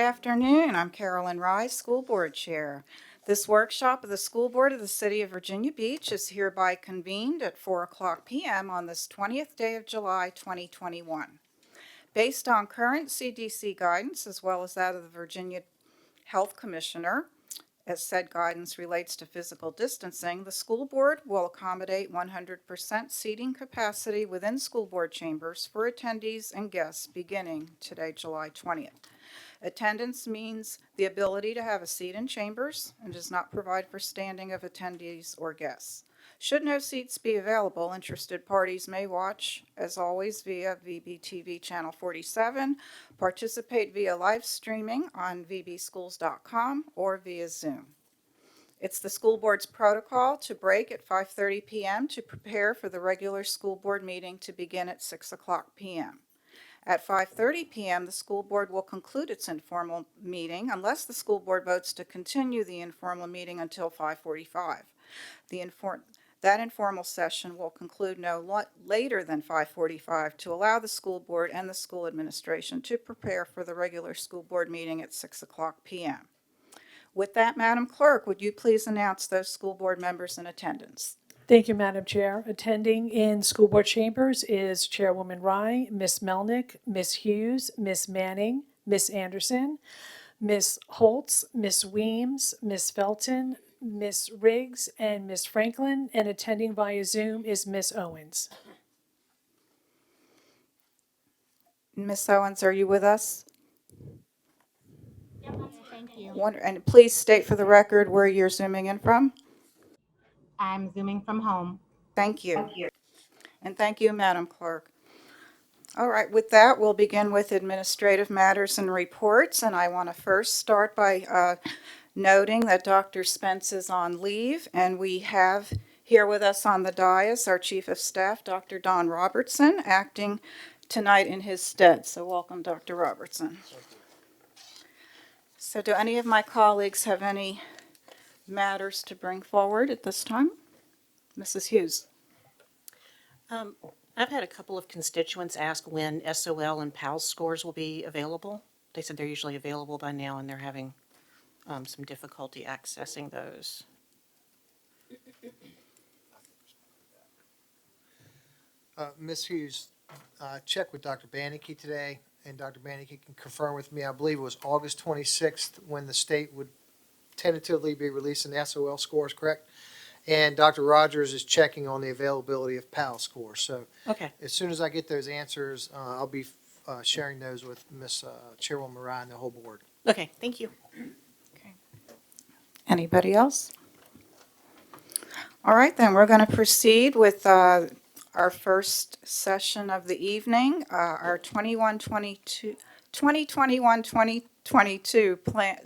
afternoon. I'm Carolyn Rice, School Board Chair. This workshop of the School Board of the City of Virginia Beach is hereby convened at 4:00 p.m. on this 20th day of July, 2021. Based on current CDC guidance, as well as that of the Virginia Health Commissioner, as said guidance relates to physical distancing, the school board will accommodate 100% seating capacity within school board chambers for attendees and guests beginning today, July 20th. Attendance means the ability to have a seat in chambers and does not provide for standing of attendees or guests. Should no seats be available, interested parties may watch, as always, via VBTV Channel 47, participate via live streaming on vbschools.com or via Zoom. It's the school board's protocol to break at 5:30 p.m. to prepare for the regular school board meeting to begin at 6:00 p.m. At 5:30 p.m., the school board will conclude its informal meeting unless the school board votes to continue the informal meeting until 5:45. That informal session will conclude no later than 5:45 to allow the school board and the school administration to prepare for the regular school board meeting at 6:00 p.m. With that, Madam Clerk, would you please announce those school board members in attendance? Thank you, Madam Chair. Attending in school board chambers is Chairwoman Rye, Ms. Melnick, Ms. Hughes, Ms. Manning, Ms. Anderson, Ms. Holtz, Ms. Weems, Ms. Felton, Ms. Riggs, and Ms. Franklin, and attending via Zoom is Ms. Owens. Ms. Owens, are you with us? Yep, thank you. And please state for the record where you're Zooming in from. I'm Zooming from home. Thank you. And thank you, Madam Clerk. All right, with that, we'll begin with administrative matters and reports. And I want to first start by noting that Dr. Spence is on leave, and we have here with us on the dais our Chief of Staff, Dr. Don Robertson, acting tonight in his stead. So welcome, Dr. Robertson. So do any of my colleagues have any matters to bring forward at this time? Mrs. Hughes. I've had a couple of constituents ask when SOL and PALS scores will be available. They said they're usually available by now, and they're having some difficulty accessing those. Ms. Hughes, checked with Dr. Bannicky today, and Dr. Bannicky can confirm with me, I believe it was August 26th when the state would tentatively be releasing the SOL scores, correct? And Dr. Rogers is checking on the availability of PAL scores. So Okay. as soon as I get those answers, I'll be sharing those with Ms. Chairwoman Ryan and the whole board. Okay, thank you. Okay. Anybody else? All right, then we're going to proceed with our first session of the evening, our 2021-2022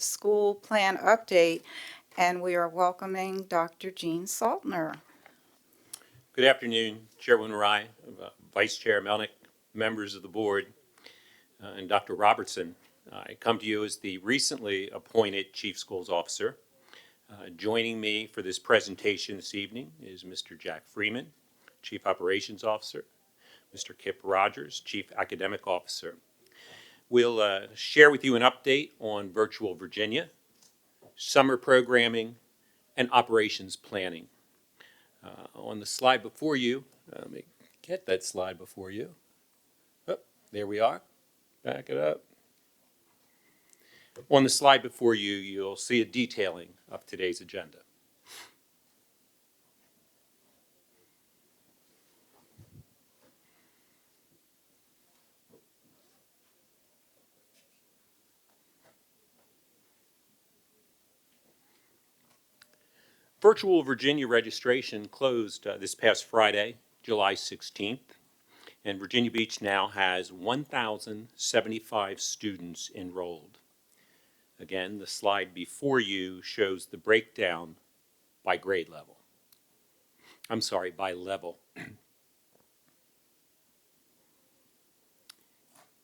school plan update, and we are welcoming Dr. Gene Saltner. Good afternoon, Chairwoman Rye, Vice Chair Melnick, members of the board, and Dr. Robertson. I come to you as the recently appointed Chief Schools Officer. Joining me for this presentation this evening is Mr. Jack Freeman, Chief Operations Officer, Mr. Kip Rogers, Chief Academic Officer. We'll share with you an update on Virtual Virginia, summer programming, and operations planning. On the slide before you, let me get that slide before you. Oh, there we are. Back it up. On the slide before you, you'll see a detailing of today's agenda. Virtual Virginia registration closed this past Friday, July 16th, and Virginia Beach now has 1,075 students enrolled. Again, the slide before you shows the breakdown by grade level. I'm sorry, by level.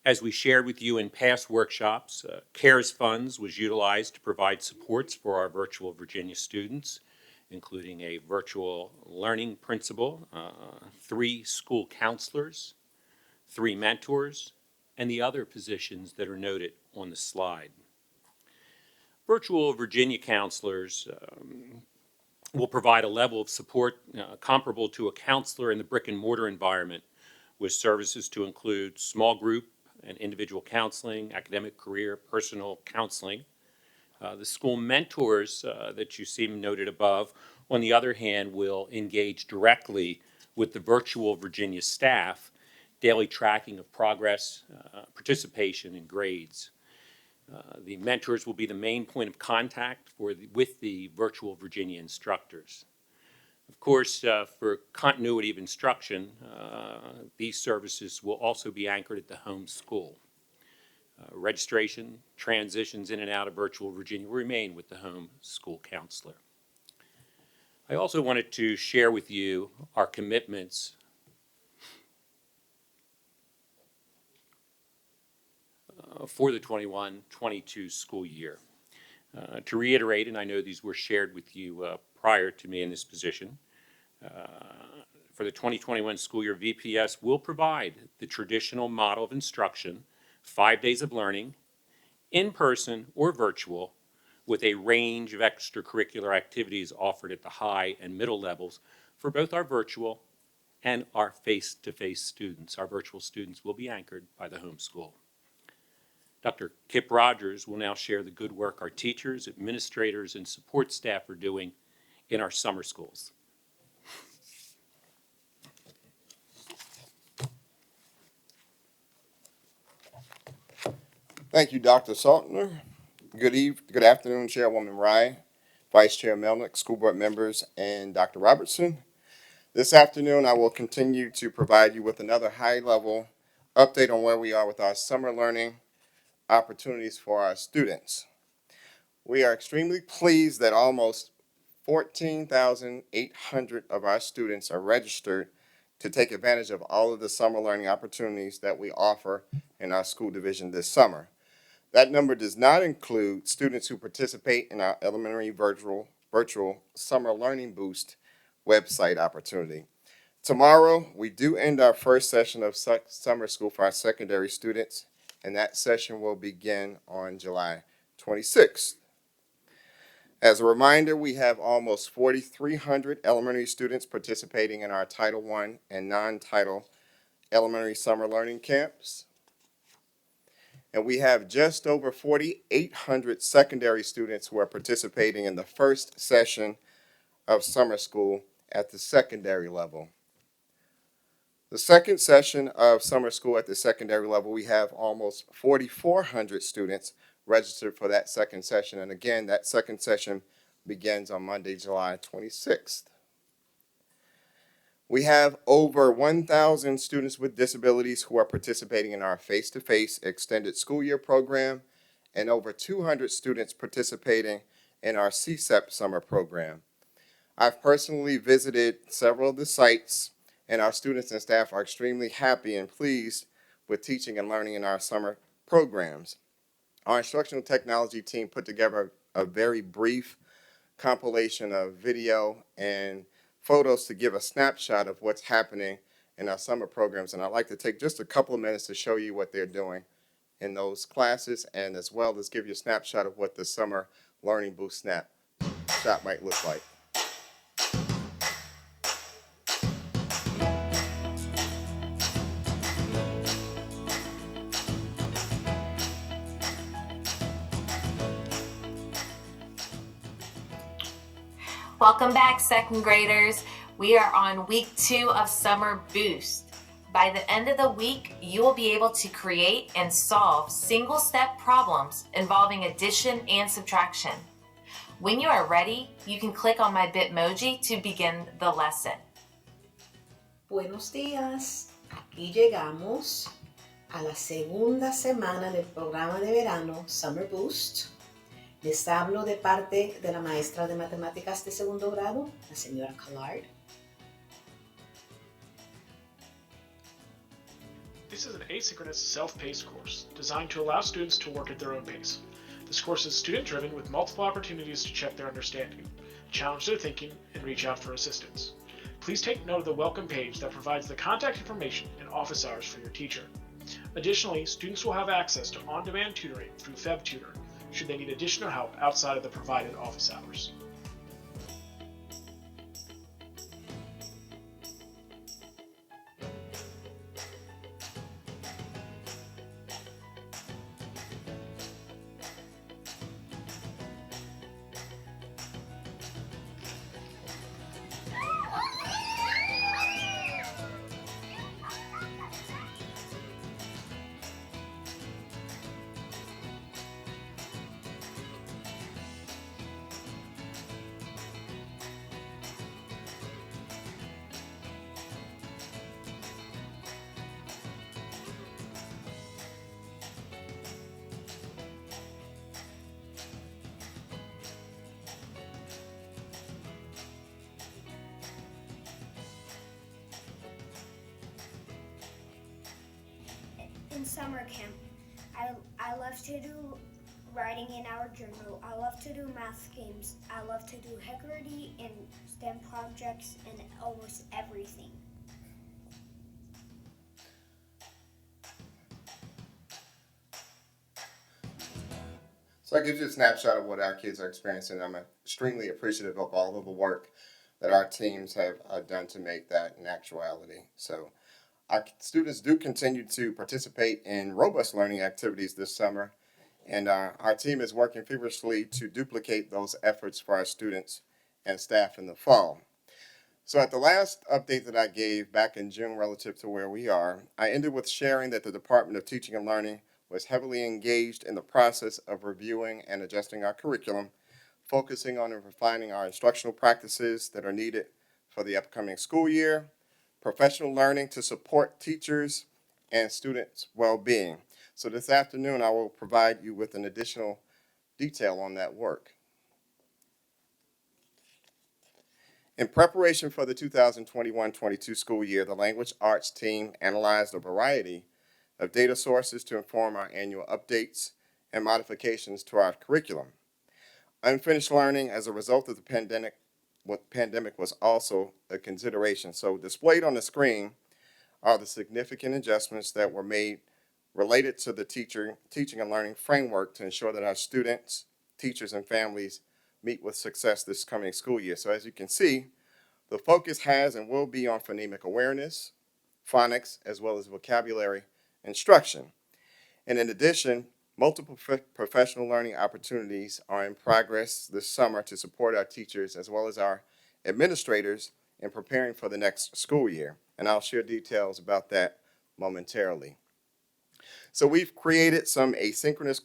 As we shared with you in past workshops, CARES funds was utilized to provide supports for our Virtual Virginia students, including a virtual learning principal, 3 school counselors, 3 mentors, and the other positions that are noted on the slide. Virtual Virginia counselors will provide a level of support comparable to a counselor in the brick and mortar environment, with services to include small group and individual counseling, academic, career, personal counseling. The school mentors that you see noted above, on the other hand, will engage directly with the Virtual Virginia staff, daily tracking of progress, participation, and grades. The mentors will be the main point of contact with the Virtual Virginia instructors. Of course, for continuity of instruction, these services will also be anchored at the home school. Registration, transitions in and out of Virtual Virginia will remain with the home school counselor. I also wanted to share with you our commitments for the 21-22 school year. To reiterate, and I know these were shared with you prior to me in this position, for the 2021 school year, VPS will provide the traditional model of instruction, 5 days of learning, in person or virtual, with a range of extracurricular activities offered at the high and middle levels for both our virtual and our face-to-face students. Our virtual students will be anchored by the home school. Dr. Kip Rogers will now share the good work our teachers, administrators, and support staff are doing in our summer schools. Thank you, Dr. Saltner. Good afternoon, Chairwoman Rye, Vice Chair Melnick, school board members, and Dr. Robertson. This afternoon, I will continue to provide you with another high-level update on where we are with our summer learning opportunities for our students. We are extremely pleased that almost 14,800 of our students are registered to take advantage of all of the summer learning opportunities that we offer in our school division this summer. That number does not include students who participate in our elementary virtual Summer Learning Boost website opportunity. Tomorrow, we do end our first session of summer school for our secondary students, and that session will begin on July 26th. As a reminder, we have almost 4,300 elementary students participating in our Title I and non-Title elementary summer learning camps. And we have just over 4,800 secondary students who are participating in the first session of summer school at the secondary level. The second session of summer school at the secondary level, we have almost 4,400 students registered for that second session. And again, that second session begins on Monday, July 26th. We have over 1,000 students with disabilities who are participating in our face-to-face extended school year program, and over 200 students participating in our CSEP summer program. I've personally visited several of the sites, and our students and staff are extremely happy and pleased with teaching and learning in our summer programs. Our instructional technology team put together a very brief compilation of video and photos to give a snapshot of what's happening in our summer programs, and I'd like to take just a couple of minutes to show you what they're doing in those classes, and as well as give you a snapshot of what the Summer Learning Boost snapshot might look like. Welcome back, second graders. We are on week 2 of Summer Boost. By the end of the week, you will be able to create and solve single-step problems involving addition and subtraction. When you are ready, you can click on my Bitmoji to begin the lesson. Buenos días. Aquí llegamos a la segunda semana del programa de verano Summer Boost. Les hablo de parte de la maestra de matemáticas de segundo grado, la señora Collard. This is an asynchronous, self-paced course designed to allow students to work at their own pace. This course is student-driven with multiple opportunities to check their understanding, challenge their thinking, and reach out for assistance. Please take note of the welcome page that provides the contact information and office hours for your teacher. Additionally, students will have access to on-demand tutoring through FebTutor, should they need additional help outside of the provided office hours. In summer camp, I love to do writing in our journal. I love to do math games. I love to do Hickory and STEM projects and almost everything. So that gives you a snapshot of what our kids are experiencing. I'm extremely appreciative of all of the work that our teams have done to make that an actuality. So our students do continue to participate in robust learning activities this summer, and our team is working feverishly to duplicate those efforts for our students and staff in the fall. So at the last update that I gave back in June relative to where we are, I ended with sharing that the Department of Teaching and Learning was heavily engaged in the process of reviewing and adjusting our curriculum, focusing on and refining our instructional practices that are needed for the upcoming school year, professional learning to support teachers and students' well-being. So this afternoon, I will provide you with an additional detail on that work. In preparation for the 2021-22 school year, the Language Arts team analyzed a variety of data sources to inform our annual updates and modifications to our curriculum. Unfinished learning as a result of the pandemic was also a consideration. So displayed on the screen are the significant adjustments that were made related to the teaching and learning framework to ensure that our students, teachers, and families meet with success this coming school year. So as you can see, the focus has and will be on phonemic awareness, phonics, as well as vocabulary instruction. And in addition, multiple professional learning opportunities are in progress this summer to support our teachers as well as our administrators in preparing for the next school year. And I'll share details about that momentarily. So we've created some asynchronous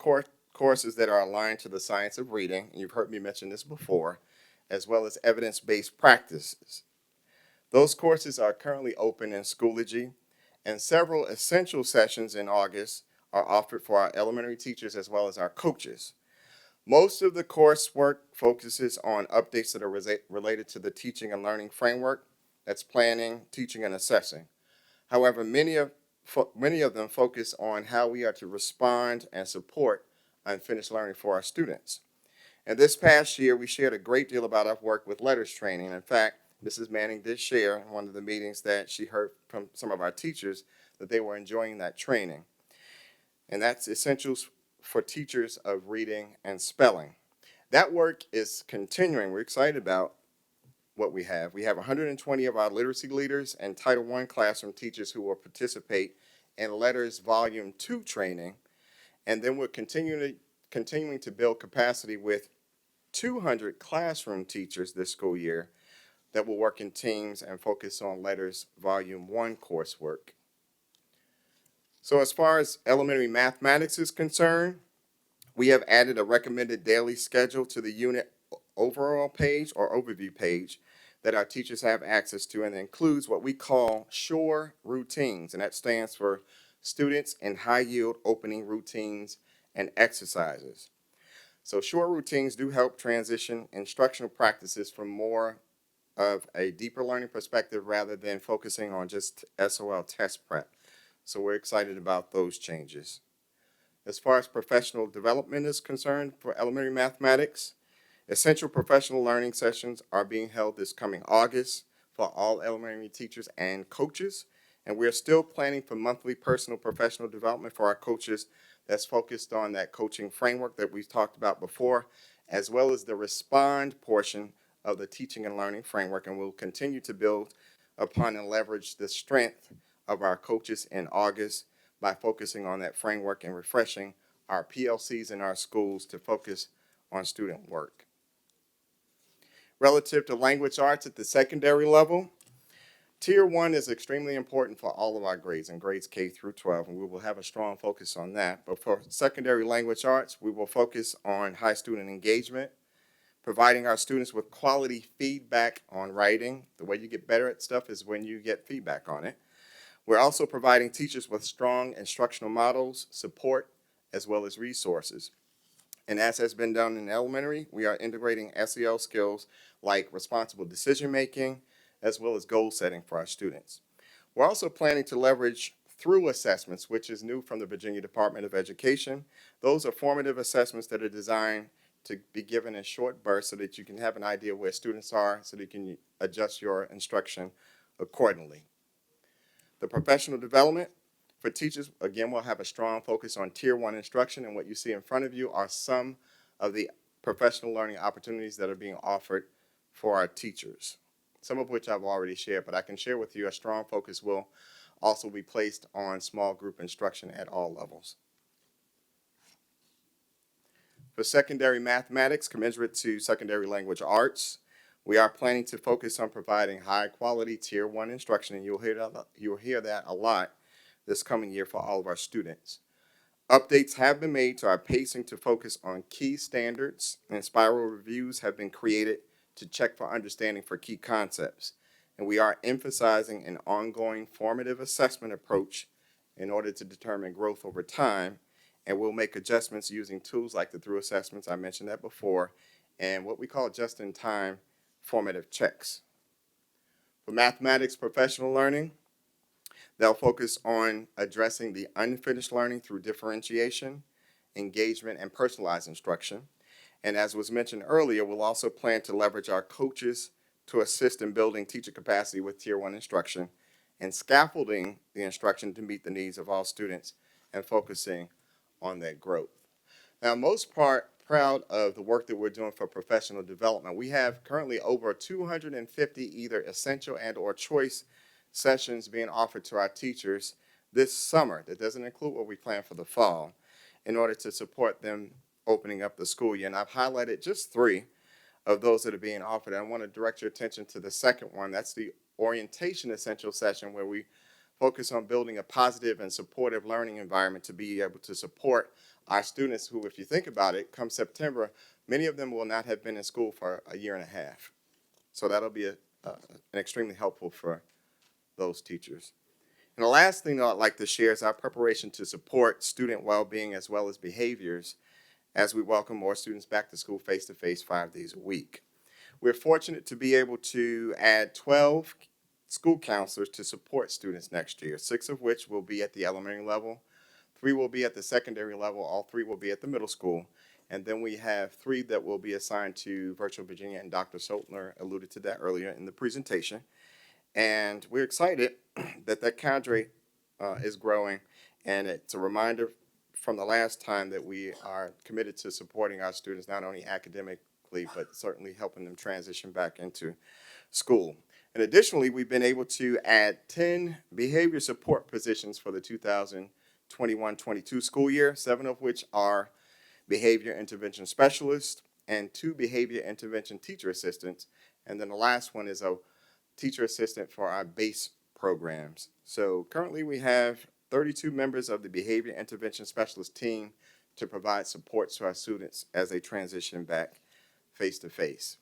courses that are aligned to the science of reading, and you've heard me mention this before, as well as evidence-based practices. Those courses are currently open in Schoology, and several essential sessions in August are offered for our elementary teachers as well as our coaches. Most of the coursework focuses on updates that are related to the teaching and learning framework, that's planning, teaching, and assessing. However, many of them focus on how we are to respond and support unfinished learning for our students. And this past year, we shared a great deal about our work with letters training. In fact, Mrs. Manning did share in one of the meetings that she heard from some of our teachers that they were enjoying that training. And that's essentials for teachers of reading and spelling. That work is continuing. We're excited about what we have. We have 120 of our literacy leaders and Title I classroom teachers who will participate in Letters Volume 2 training. And then we're continuing to build capacity with 200 classroom teachers this school year that will work in teams and focus on Letters Volume 1 coursework. So as far as elementary mathematics is concerned, we have added a recommended daily schedule to the unit overall page or overview page that our teachers have access to, and it includes what we call SURE routines, and that stands for Students in High Yield Opening Routines and Exercises. So SURE routines do help transition instructional practices from more of a deeper learning perspective rather than focusing on just SOL test prep. So we're excited about those changes. As far as professional development is concerned for elementary mathematics, essential professional learning sessions are being held this coming August for all elementary teachers and coaches. And we're still planning for monthly personal professional development for our coaches that's focused on that coaching framework that we've talked about before, as well as the respond portion of the teaching and learning framework. And we'll continue to build upon and leverage the strength of our coaches in August by focusing on that framework and refreshing our PLCs in our schools to focus on student work. Relative to language arts at the secondary level, Tier 1 is extremely important for all of our grades, and grades K through 12, and we will have a strong focus on that. But for secondary language arts, we will focus on high student engagement, providing our students with quality feedback on writing. The way you get better at stuff is when you get feedback on it. We're also providing teachers with strong instructional models, support, as well as resources. And as has been done in elementary, we are integrating SEL skills like responsible decision-making, as well as goal setting for our students. We're also planning to leverage through assessments, which is new from the Virginia Department of Education. Those are formative assessments that are designed to be given in short bursts so that you can have an idea where students are, so that you can adjust your instruction accordingly. The professional development for teachers, again, will have a strong focus on Tier 1 instruction, and what you see in front of you are some of the professional learning opportunities that are being offered for our teachers, some of which I've already shared, but I can share with you a strong focus will also be placed on small group instruction at all levels. For secondary mathematics, commensurate to secondary language arts, we are planning to focus on providing high-quality Tier 1 instruction, and you'll hear that a lot this coming year for all of our students. Updates have been made to our pacing to focus on key standards, and spiral reviews have been created to check for understanding for key concepts. And we are emphasizing an ongoing formative assessment approach in order to determine growth over time. And we'll make adjustments using tools like the through assessments, I mentioned that before, and what we call just-in-time formative checks. For mathematics professional learning, they'll focus on addressing the unfinished learning through differentiation, engagement, and personalized instruction. And as was mentioned earlier, we'll also plan to leverage our coaches to assist in building teacher capacity with Tier 1 instruction and scaffolding the instruction to meet the needs of all students and focusing on that growth. Now, I'm most proud of the work that we're doing for professional development. We have currently over 250 either essential and or choice sessions being offered to our teachers this summer. That doesn't include what we plan for the fall, in order to support them opening up the school year. And I've highlighted just 3 of those that are being offered. I want to direct your attention to the second one. That's the orientation essential session, where we focus on building a positive and supportive learning environment to be able to support our students who, if you think about it, come September, many of them will not have been in school for a year and a half. So that'll be an extremely helpful for those teachers. And the last thing that I'd like to share is our preparation to support student well-being as well as behaviors as we welcome more students back to school face-to-face 5 days a week. We're fortunate to be able to add 12 school counselors to support students next year, 6 of which will be at the elementary level, 3 will be at the secondary level, all 3 will be at the middle school, and then we have 3 that will be assigned to Virtual Virginia, and Dr. Soltner alluded to that earlier in the presentation. And we're excited that that cadre is growing, and it's a reminder from the last time that we are committed to supporting our students, not only academically, but certainly helping them transition back into school. And additionally, we've been able to add 10 behavior support positions for the 2021-22 school year, 7 of which are behavior intervention specialists and 2 behavior intervention teacher assistants. And then the last one is a teacher assistant for our base programs. So currently we have 32 members of the behavior intervention specialist team to provide support to our students as they transition back face-to-face.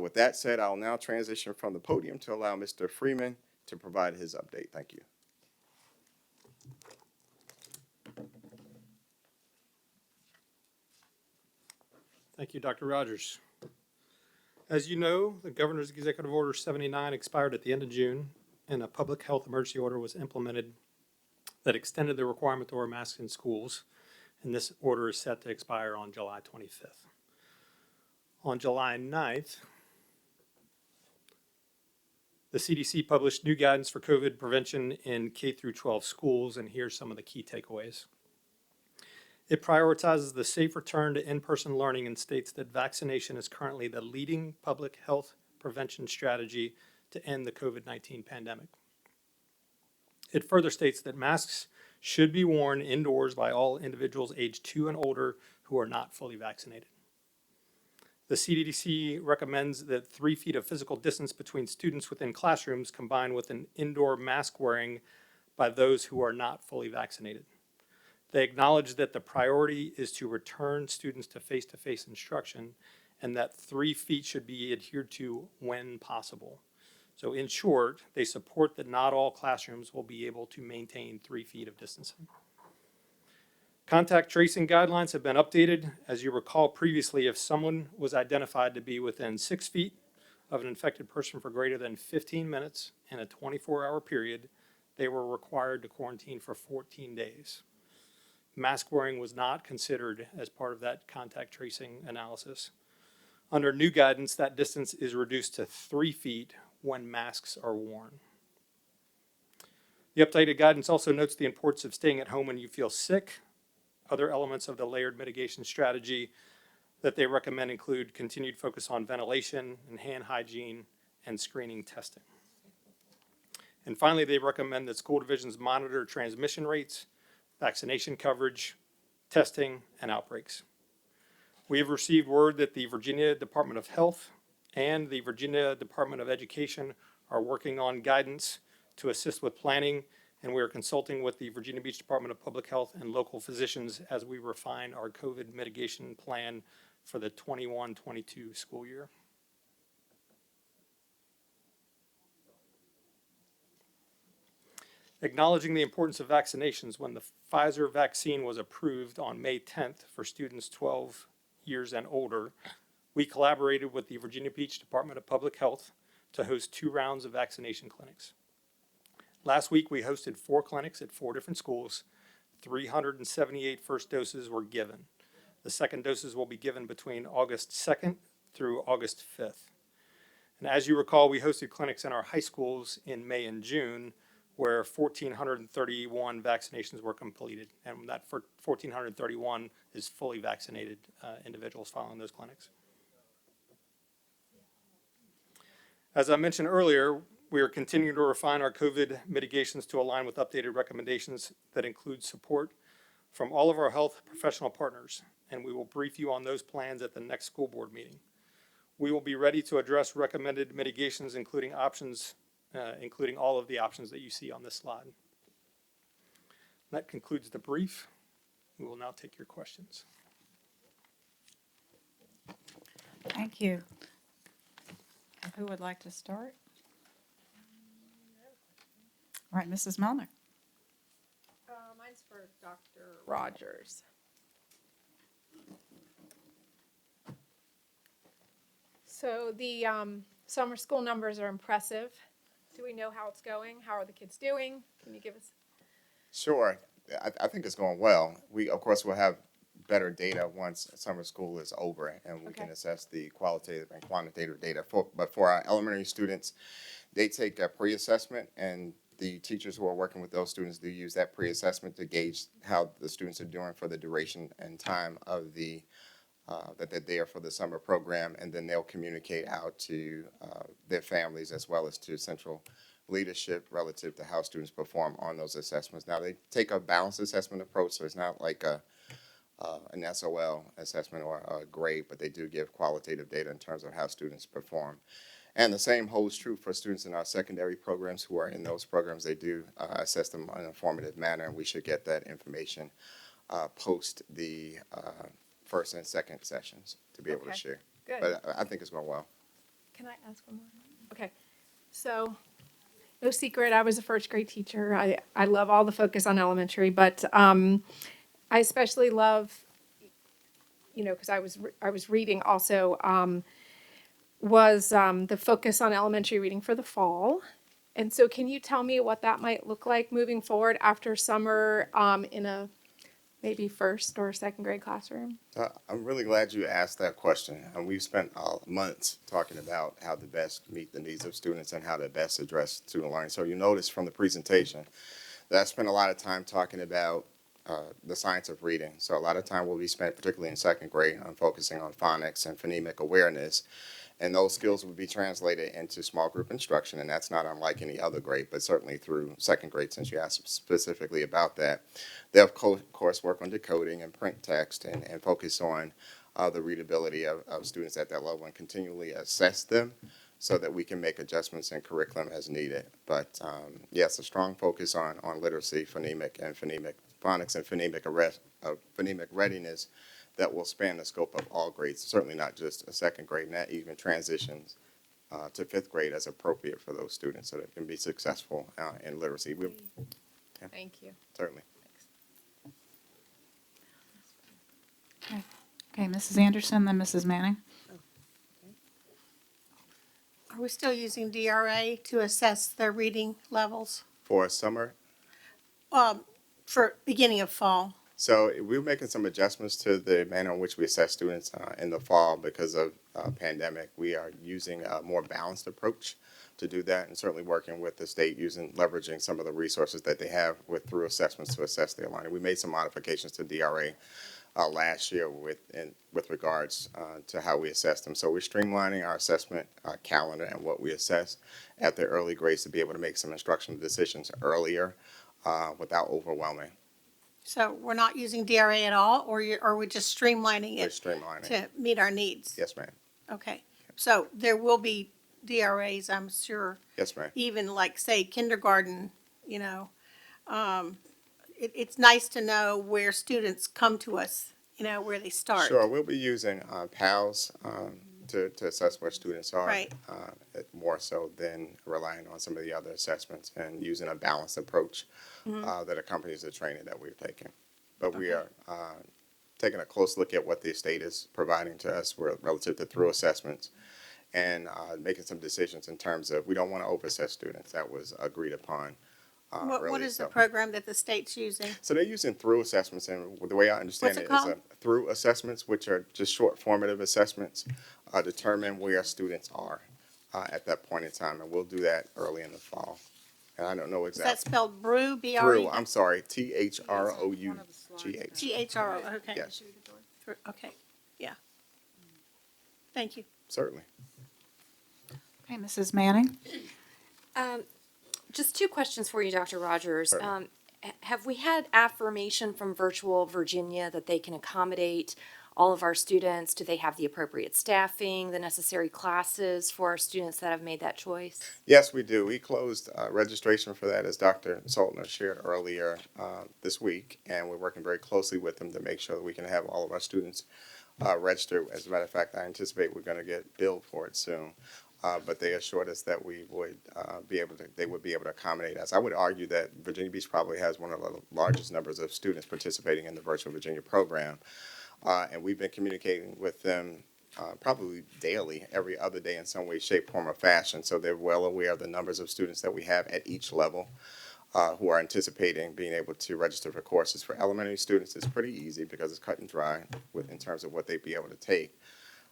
With that said, I'll now transition from the podium to allow Mr. Freeman to provide his update. Thank you. Thank you, Dr. Rogers. As you know, the Governor's Executive Order 79 expired at the end of June, and a public health emergency order was implemented that extended the requirement to wear masks in schools, and this order is set to expire on July 25th. On July 9th, the CDC published new guidance for COVID prevention in K through 12 schools, and here's some of the key takeaways. It prioritizes the safe return to in-person learning and states that vaccination is currently the leading public health prevention strategy to end the COVID-19 pandemic. It further states that masks should be worn indoors by all individuals aged 2 and older who are not fully vaccinated. The CDC recommends that 3 feet of physical distance between students within classrooms combined with an indoor mask wearing by those who are not fully vaccinated. They acknowledge that the priority is to return students to face-to-face instruction and that 3 feet should be adhered to when possible. So in short, they support that not all classrooms will be able to maintain 3 feet of distancing. Contact tracing guidelines have been updated. As you recall previously, if someone was identified to be within 6 feet of an infected person for greater than 15 minutes in a 24-hour period, they were required to quarantine for 14 days. Mask wearing was not considered as part of that contact tracing analysis. Under new guidance, that distance is reduced to 3 feet when masks are worn. The updated guidance also notes the importance of staying at home when you feel sick. Other elements of the layered mitigation strategy that they recommend include continued focus on ventilation and hand hygiene and screening testing. And finally, they recommend that school divisions monitor transmission rates, vaccination coverage, testing, and outbreaks. We have received word that the Virginia Department of Health and the Virginia Department of Education are working on guidance to assist with planning, and we are consulting with the Virginia Beach Department of Public Health and local physicians as we refine our COVID mitigation plan for the 21-22 school year. Acknowledging the importance of vaccinations, when the Pfizer vaccine was approved on May 10th for students 12 years and older, we collaborated with the Virginia Beach Department of Public Health to host 2 rounds of vaccination clinics. Last week, we hosted 4 clinics at 4 different schools. 378 first doses were given. The second doses will be given between August 2nd through August 5th. And as you recall, we hosted clinics in our high schools in May and June, where 1,431 vaccinations were completed. And that 1,431 is fully vaccinated individuals following those clinics. As I mentioned earlier, we are continuing to refine our COVID mitigations to align with updated recommendations that include support from all of our health professional partners, and we will brief you on those plans at the next school board meeting. We will be ready to address recommended mitigations, including all of the options that you see on this slide. That concludes the brief. We will now take your questions. Thank you. Who would like to start? All right, Mrs. Melnick. Mine's for Dr. Rogers. So the summer school numbers are impressive. Do we know how it's going? How are the kids doing? Can you give us? Sure. I think it's going well. We, of course, will have better data once summer school is over and we can assess the qualitative and quantitative data. But for our elementary students, they take a pre-assessment, and the teachers who are working with those students do use that pre-assessment to gauge how the students are doing for the duration and time of the that they're there for the summer program, and then they'll communicate out to their families as well as to central leadership relative to how students perform on those assessments. Now, they take a balanced assessment approach, so it's not like an SOL assessment or a grade, but they do give qualitative data in terms of how students perform. And the same holds true for students in our secondary programs who are in those programs. They do assess them in an informative manner, and we should get that information post the first and second sessions to be able to share. Good. But I think it's going well. Can I ask one more? Okay. So, no secret, I was a first grade teacher. I love all the focus on elementary, but I especially love, because I was reading also, was the focus on elementary reading for the fall. And so can you tell me what that might look like moving forward after summer in a maybe first or second grade classroom? I'm really glad you asked that question. And we've spent months talking about how to best meet the needs of students and how to best address student learning. So you notice from the presentation that I spent a lot of time talking about the science of reading. So a lot of time will be spent, particularly in second grade, on focusing on phonics and phonemic awareness. And those skills would be translated into small group instruction, and that's not unlike any other grade, but certainly through second grade, since you asked specifically about that. They'll, of course, work on decoding and print text and focus on the readability of students at that level and continually assess them so that we can make adjustments in curriculum as needed. But yes, a strong focus on literacy, phonemic phonics and phonemic readiness that will span the scope of all grades, certainly not just a second grade, and that even transitions to fifth grade as appropriate for those students so that they can be successful in literacy. Thank you. Certainly. Okay, Mrs. Anderson, then Mrs. Manning. Are we still using DRA to assess their reading levels For summer, for beginning of fall? so we're making some adjustments to the manner in which we assess students in the fall because of pandemic. We are using a more balanced approach to do that, and certainly working with the state leveraging some of the resources that they have through assessments to assess their learning. We made some modifications to DRA last year with regards to how we assess them. So we're streamlining our assessment calendar and what we assess at the early grades to be able to make some instructional decisions earlier without overwhelming. So we're not using DRA at all, or are we just streamlining We're it streamlining. to meet our needs? Yes, ma'am. Okay, so there will be DRAs, I'm sure, Yes, ma'am. even like, say, kindergarten, it's nice to know where students come to us, where they start. Sure, we'll be using PALS to assess where students are. Right. More so than relying on some of the other assessments and using a balanced approach that accompanies the training that we've taken. But we are taking a close look at what the state is providing to us relative to through assessments and making some decisions in terms of we don't want to over-assess students. That was agreed upon. What really, is the so. program that the state's using? So they're using through assessments, and the way I understand What's it it is called? through assessments, which are just short formative assessments, determine where students are at that point in time, and we'll do that early in the fall. And I don't know Is that exactly. spelled BRU, B-R-E? Through, I'm sorry, THROUGH. T-H-R-O, okay. Yes, Okay, yeah. Thank you. certainly. Okay, Mrs. Manning. Just two questions for you, Dr. Rogers. Certainly. Have we had affirmation from Virtual Virginia that they can accommodate all of our students? Do they have the appropriate staffing, the necessary classes for our students that have made that choice? Yes, we do. We closed registration for that, as Dr. Saltner shared earlier this week, and we're working very closely with them to make sure that we can have all of our students registered. As a matter of fact, I anticipate we're going to get billed for it soon. But they assured us that we would they would be able to accommodate us. I would argue that Virginia Beach probably has one of the largest numbers of students participating in the Virtual Virginia program. And we've been communicating with them probably daily, every other day in some way, shape, form, or fashion. So they're well aware of the numbers of students that we have at each level who are anticipating being able to register for courses. For elementary students, it's pretty easy because it's cut and dry in terms of what they'd be able to take.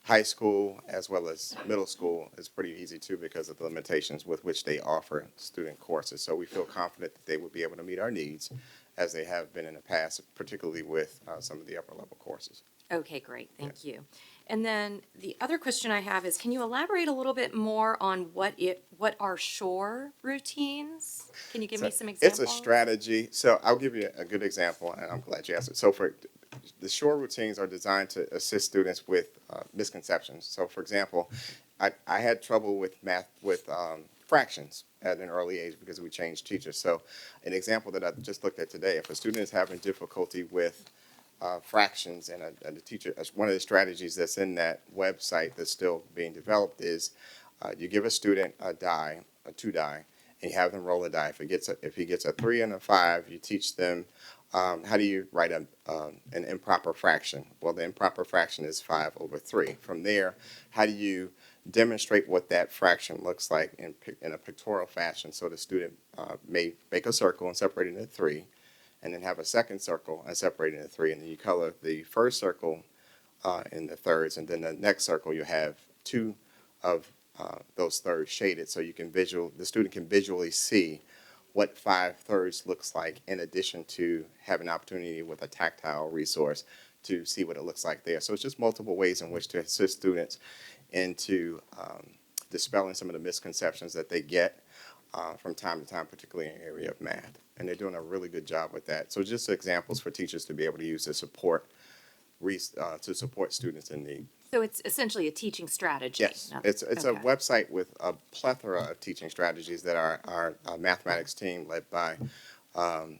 High school as well as middle school is pretty easy too because of the limitations with which they offer student courses. So we feel confident that they would be able to meet our needs as they have been in the past, particularly with some of the upper level courses. Okay, great, thank you. And then the other question I have is, can you elaborate a little bit more on what are shore routines? Can you give me some examples? It's a strategy. So I'll give you a good example, and I'm glad you asked it. So for the shore routines are designed to assist students with misconceptions. So for example, I had trouble with math, with fractions at an early age because we changed teachers. So an example that I just looked at today, if a student is having difficulty with fractions and the teacher, one of the strategies that's in that website that's still being developed is you give a student a two die, and you have them roll a die. If he gets a 3 and a 5, you teach them how do you write an improper fraction? Well, the improper fraction is 5/3. From there, how do you demonstrate what that fraction looks like in a pictorial fashion? So the student may make a circle and separate it into 3, and then have a second circle and separate it into 3, and then you color the first circle in the thirds, and then the next circle you have 2 of those thirds shaded, so the student can visually see what 5/3 looks like, in addition to having an opportunity with a tactile resource to see what it looks like there. So it's just multiple ways in which to assist students into dispelling some of the misconceptions that they get from time to time, particularly in the area of math. And they're doing a really good job with that. So just examples for teachers to be able to use to support students in need. So it's essentially a teaching strategy. Yes, Not- it's a okay. website with a plethora of teaching strategies that our mathematics team, led by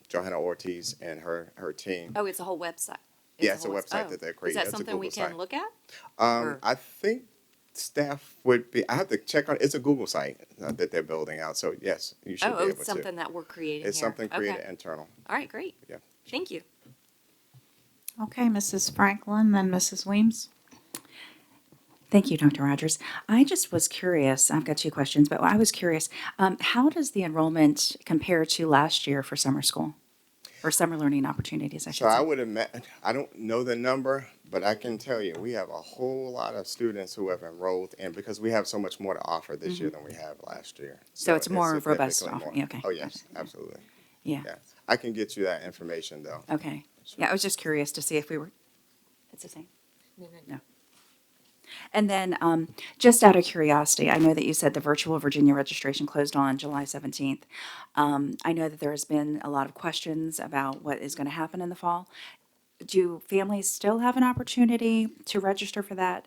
Johanna Ortiz and her team. Oh, it's a whole website. Yeah, it's a whole website oh. that they're creating. Is that It's a something we Google can site. look at? Or- I think staff would be, I have to check on, it's a Google site that they're building out. So yes, you should be able to. It's something that we're creating It's here. something created Okay. internal. All right, great. Yeah. Thank you. Okay, Mrs. Franklin, then Mrs. Weems. Thank you, Dr. Rogers. I just was curious, I've got two questions, but I was curious, how does the enrollment compare to last year for summer school? Or summer learning opportunities, I should So I say. would imagine, I don't know the number, but I can tell you, we have a whole lot of students who have enrolled in, because we have so much more to offer this year than we have last year. So it's more robust significantly offering, more. okay. Oh, yes, absolutely. Yeah, Yeah. I can get you that information, though. okay. Yeah, I was just curious to see if we were, it's the same? No. And then, just out of curiosity, I know that you said the virtual Virginia registration closed on July 17th. I know that there has been a lot of questions about what is going to happen in the fall. Do families still have an opportunity to register for that,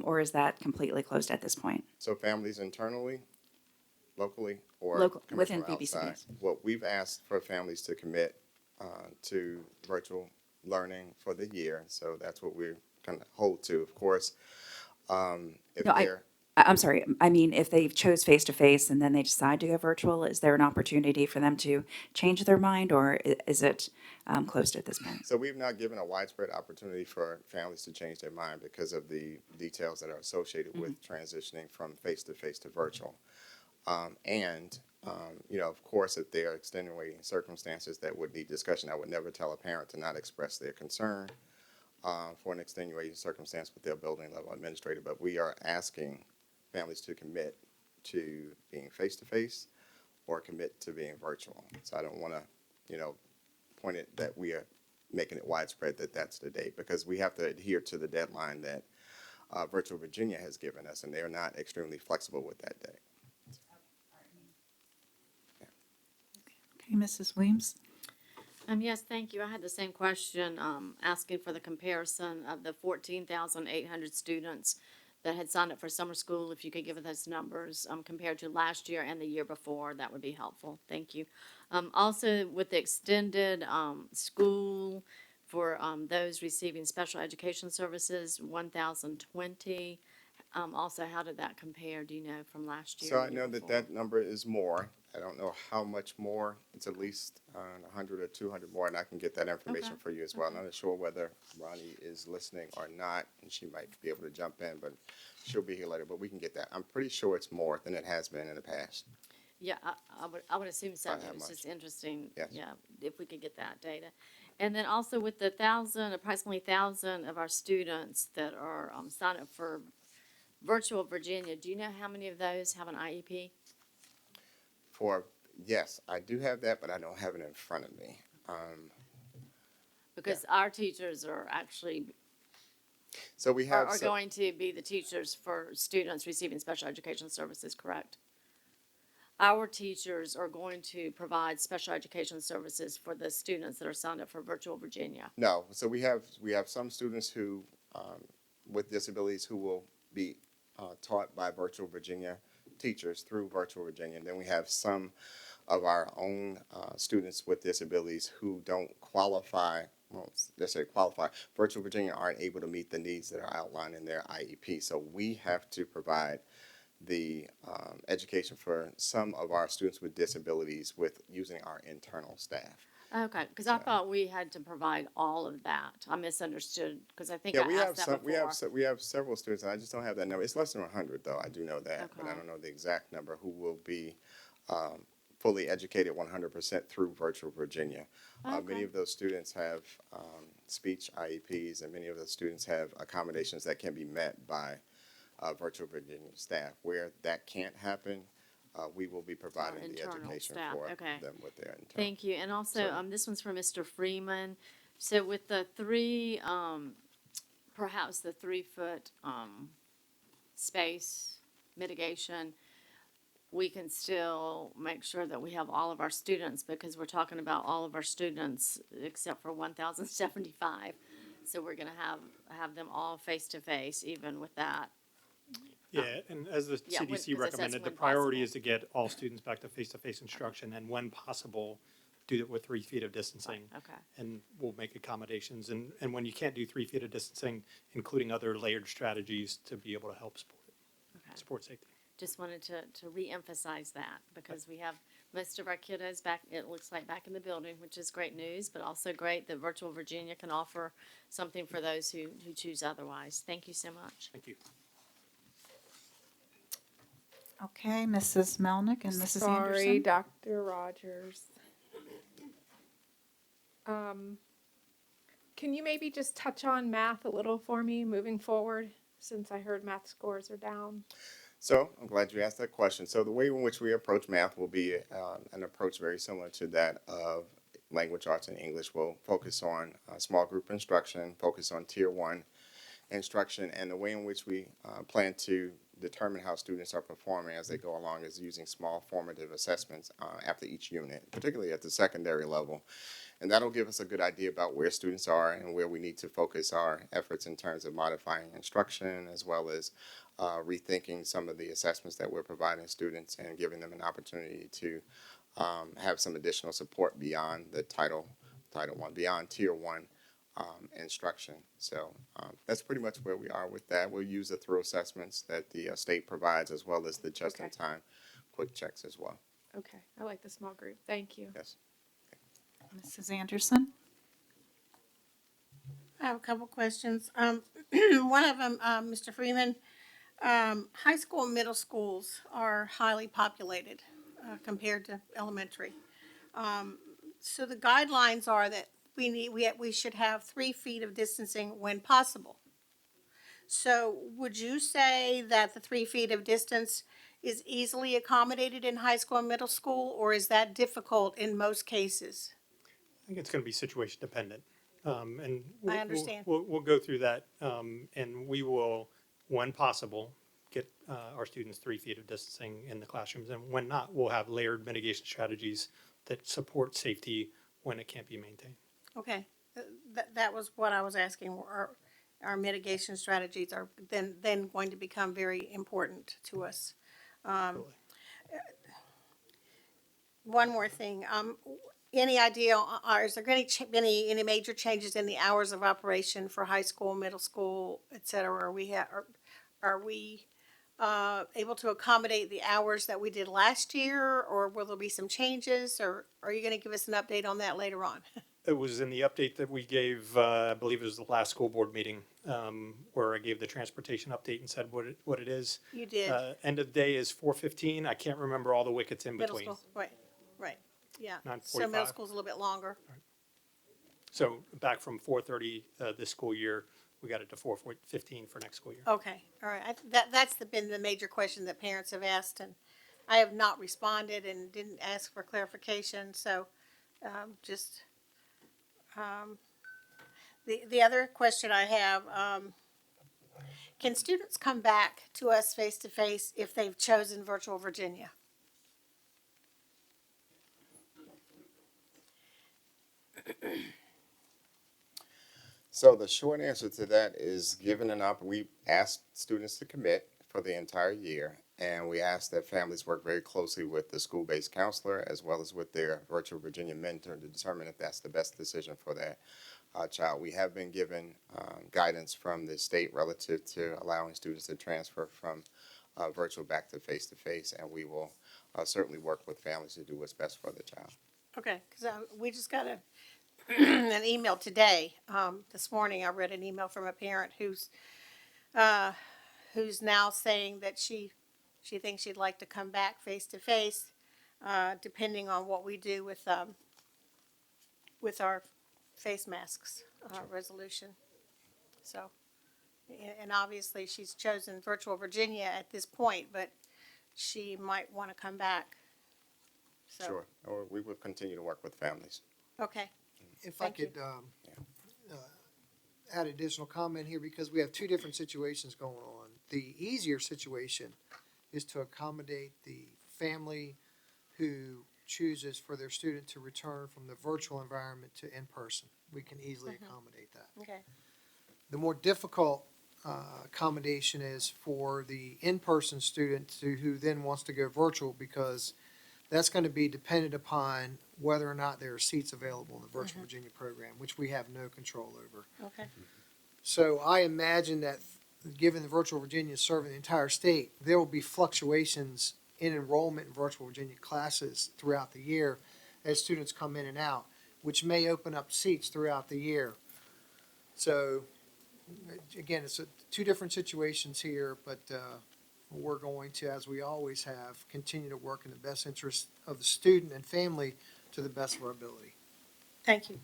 or is that completely closed at this point? So families internally, locally, or Local- coming within from VBC, outside? yes. Well, we've asked for families to commit to virtual learning for the year, so that's what we're going to hold to. Of course, if No, they're I'm sorry, I mean, if they chose face-to-face and then they decide to go virtual, is there an opportunity for them to change their mind, or is it closed at this point? So we've not given a widespread opportunity for families to change their mind because of the details that are associated with transitioning from face-to-face to virtual. Of course, if there are extenuating circumstances that would need discussion, I would never tell a parent to not express their concern for an extenuating circumstance with their building level administrator. But we are asking families to commit to being face-to-face or commit to being virtual. So I don't want to, point it that we are making it widespread that that's the date, because we have to adhere to the deadline that Virtual Virginia has given us, and they're not extremely flexible with that date. Okay, Mrs. Weems. Yes, thank you. I had the same question, asking for the comparison of the 14,800 students that had signed up for summer school. If you could give us those numbers, compared to last year and the year before, that would be helpful. Thank you. Also, with the extended, school for, those receiving special education services, 1,020. Also, how did that compare, do you know, from last year? So I and the year know that before? that number is more. I don't know how much more. It's at least 100 or 200 more, and I can get that information Okay. for you as well. I'm not sure whether Ronnie is listening or not, and she might be able to jump in, but she'll be here later. But we can get that. I'm pretty sure it's more than it has been in the past. Yeah, I would assume so. Not that It's much. just interesting, Yes. yeah, if we could get that data. And then also with the approximately 1,000 of our students that are signed up for Virtual Virginia, do you know how many of those have an IEP? Yes, I do have that, but I don't have it in front of me. Because our teachers are actually, So we have are going to be the teachers for students receiving special education services, correct? Our teachers are going to provide special education services for the students that are signed up for Virtual Virginia. No, so we have some students who with disabilities who will be taught by Virtual Virginia teachers through Virtual Virginia, and then we have some of our own students with disabilities who don't qualify. Well, let's say qualify. Virtual Virginia aren't able to meet the needs that are outlined in their IEP, so we have to provide the education for some of our students with disabilities with using our internal staff. Okay, because I thought we had to provide all of that. I misunderstood, because I think Yeah, I we have asked that some. before. We have several students, and I just don't have that number. It's less than 100, though. I do know that, but I Okay. don't know the exact number who will be fully educated 100% through Virtual Virginia. Many Okay. of those students have speech IEPs, and many of those students have accommodations that can be met by Virtual Virginia staff. Where that can't happen, we will be providing the internal education staff, for okay. them with their internal. Thank you. And also, Sure. this one's for Mr. Freeman. So with the three, perhaps the 3-foot, space mitigation, we can still make sure that we have all of our students, because we're talking about all of our students except for 1,075. So we're gonna have them all face-to-face, even with that. Yeah, and as the Yeah, when- CDC 'cause it says recommended, the when priority possible. is to get all students back to face-to-face instruction, and when possible, do it with 3 feet of distancing. Okay. And we'll make accommodations, and when you can't do 3 feet of distancing, including other layered strategies to be able to help support safety. Just wanted to reemphasize that, because we have most of our kiddos back, it looks like, back in the building, which is great news, but also great that Virtual Virginia can offer something for those who choose otherwise. Thank you so much. Thank you. Okay, Mrs. Melnick and Mrs. Sorry, Anderson. Dr. Rogers. Can you maybe just touch on math a little for me moving forward, since I heard math scores are down? So I'm glad you asked that question. So the way in which we approach math will be an approach very similar to that of language arts and English. We'll focus on small group instruction, focus on tier 1 instruction, and the way in which we plan to determine how students are performing as they go along is using small formative assessments after each unit, particularly at the secondary level. And that'll give us a good idea about where students are and where we need to focus our efforts in terms of modifying instruction, as well as rethinking some of the assessments that we're providing students and giving them an opportunity to have some additional support beyond the Title I, beyond Tier 1 instruction. So that's pretty much where we are with that. We'll use the through assessments that the state provides, as well as the just-in-time quick checks as well. Okay, I like the small group. Thank you. Yes. Mrs. Anderson? I have a couple questions. One of them, Mr. Freeman, high school and middle schools are highly populated compared to elementary. So the guidelines are that we should have 3 feet of distancing when possible. So would you say that the 3 feet of distance is easily accommodated in high school and middle school, or is that difficult in most cases? I think it's going to be situation dependent. And I understand. We'll go through that, and we will, when possible, get our students 3 feet of distancing in the classrooms. And when not, we'll have layered mitigation strategies that support safety when it can't be maintained. Okay, that was what I was asking. Our mitigation strategies are then going to become very important to us. One more thing. Any idea, is there going to be any major changes in the hours of operation for high school, middle school, et cetera? Are we able to accommodate the hours that we did last year, or will there be some changes, or are you going to give us an update on that later on? It was in the update that we gave, I believe it was the last school board meeting, where I gave the transportation update and said what it is. You did. End of day is 4:15. I can't remember all the wickets in Middle between. school, right, yeah. 9:45. So middle school's a little bit longer. So back from 4:30 this school year, we got it to 4:15 for next school year. Okay, all right. That's been the major question that parents have asked, and I have not responded and didn't ask for clarification, so the other question I have, can students come back to us face-to-face if they've chosen Virtual Virginia? So the short answer to that is, we asked students to commit for the entire year, and we asked that families work very closely with the school-based counselor as well as with their Virtual Virginia mentor to determine if that's the best decision for their child. We have been given guidance from the state relative to allowing students to transfer from virtual back to face-to-face, and we will certainly work with families to do what's best for the child. Okay, because we just got an email today. This morning, I read an email from a parent who's now saying that she thinks she'd like to come back face to face, depending on what we do with our face masks resolution. So, and obviously she's chosen Virtual Virginia at this point, but she might want to come back. So, Sure, or we will continue to work with families. Okay. If I Thank you. could add additional comment here, because we have two different situations going on. The easier situation is to accommodate the family who chooses for their student to return from the virtual environment to in-person. We can easily accommodate that. Okay. The more difficult accommodation is for the in-person student who then wants to go virtual, because that's going to be dependent upon whether or not there are seats available in the Virtual Virginia program, which we have no control over. Okay. So I imagine that given the Virtual Virginia is serving the entire state, there will be fluctuations in enrollment in Virtual Virginia classes throughout the year as students come in and out, which may open up seats throughout the year. So again, it's two different situations here, but we're going to, as we always have, continue to work in the best interest of the student and family to the best of our ability. Thank you.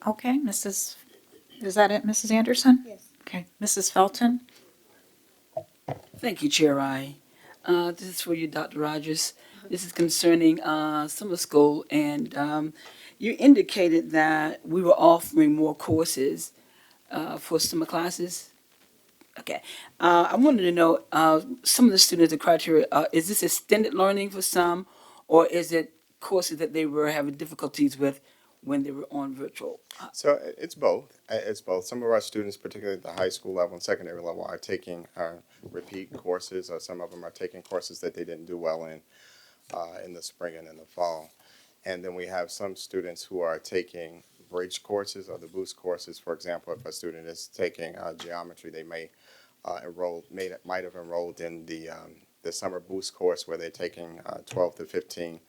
Okay, is that it, Mrs. Anderson? Yes. Okay, Mrs. Felton? Thank you, Chair Rye. This is for you, Dr. Rogers. This is concerning summer school, and you indicated that we were offering more courses for summer classes. Okay. I wanted to know, some of the students, the criteria, is this extended learning for some, or is it courses that they were having difficulties with when they were on virtual? So it's both. It's both. Some of our students, particularly at the high school level and secondary level, are taking repeat courses, or some of them are taking courses that they didn't do well in the spring and in the fall. And then we have some students who are taking bridge courses or the boost courses. For example, if a student is taking geometry, they might have enrolled in the summer boost course, where they're taking 12 to 15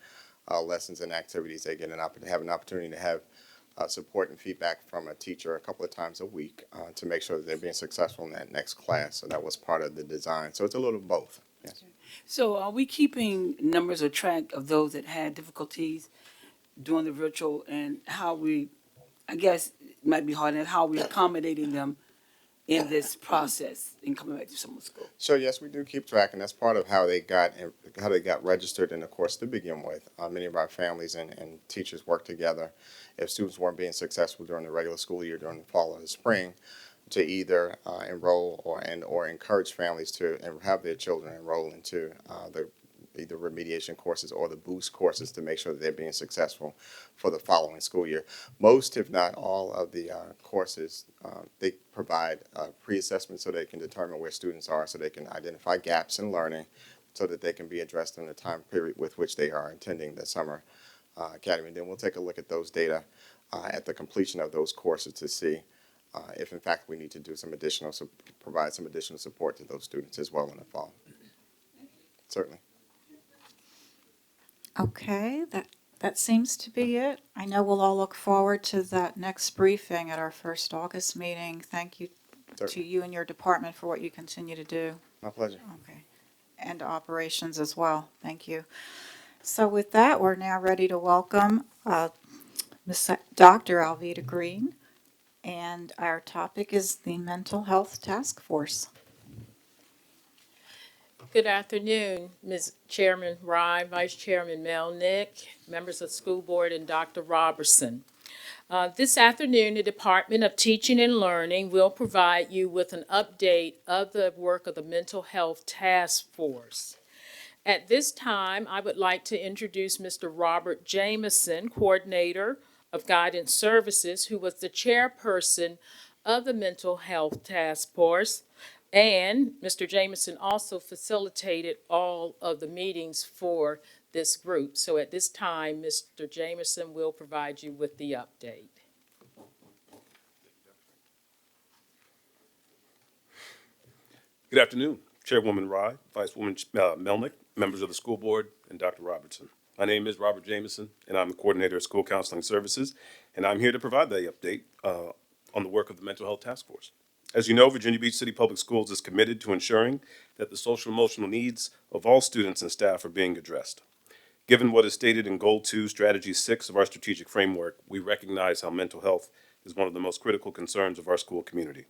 lessons and activities. They have an opportunity to have support and feedback from a teacher a couple of times a week to make sure that they're being successful in that next class. So that was part of the design. So it's a little of both. Yes. So are we keeping numbers or track of those that had difficulties doing the virtual, and how we, I guess it might be hard, and how we're accommodating them in this process in coming back to summer school? So yes, we do keep track, and that's part of how they got registered in the course to begin with. Many of our families and teachers work together. If students weren't being successful during the regular school year, during the fall or the spring, to either enroll or encourage families to have their children enroll into either remediation courses or the boost courses to make sure that they're being successful for the following school year. Most, if not all, of the courses, they provide pre-assessment so they can determine where students are, so they can identify gaps in learning, so that they can be addressed in the time period with which they are attending the summer academy. And then we'll take a look at those data at the completion of those courses to see if in fact we need to do provide some additional support to those students as well in the fall. Certainly. Okay, that seems to be it. I know we'll all look forward to that next briefing at our first August meeting. Thank you to you and your department for what you continue to do. My pleasure. Okay, and operations as well. Thank you. So with that, we're now ready to welcome Dr. Alveda Green, and our topic is the Mental Health Task Force. Good afternoon, Ms. Chairman Rye, Vice Chairman Melnick, members of the school board, and Dr. Robertson. This afternoon, the Department of Teaching and Learning will provide you with an update of the work of the Mental Health Task Force. At this time, I would like to introduce Mr. Robert Jameson, Coordinator of Guidance Services, who was the chairperson of the Mental Health Task Force. And Mr. Jameson also facilitated all of the meetings for this group. So at this time, Mr. Jameson will provide you with the update. Good afternoon, Chairwoman Rye, Vicewoman Melnick, members of the school board, and Dr. Robertson. My name is Robert Jameson, and I'm the coordinator of school counseling services, and I'm here to provide the update on the work of the Mental Health Task Force. As you know, Virginia Beach City Public Schools is committed to ensuring that the social emotional needs of all students and staff are being addressed. Given what is stated in Goal 2, Strategy 6 of our strategic framework, we recognize how mental health is one of the most critical concerns of our school community.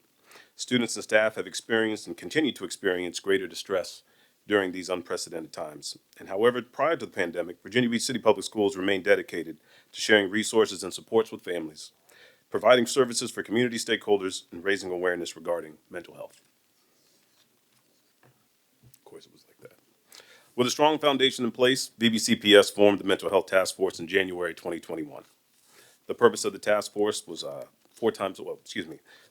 Students and staff have experienced and continue to experience greater distress during these unprecedented times. And however, prior to the pandemic, Virginia Beach City Public Schools remained dedicated to sharing resources and supports with families, providing services for community stakeholders, and raising awareness regarding mental health. Of course, it was like that. With a strong foundation in place, VBCPS formed the Mental Health Task Force in January 2021. The purpose of the task force was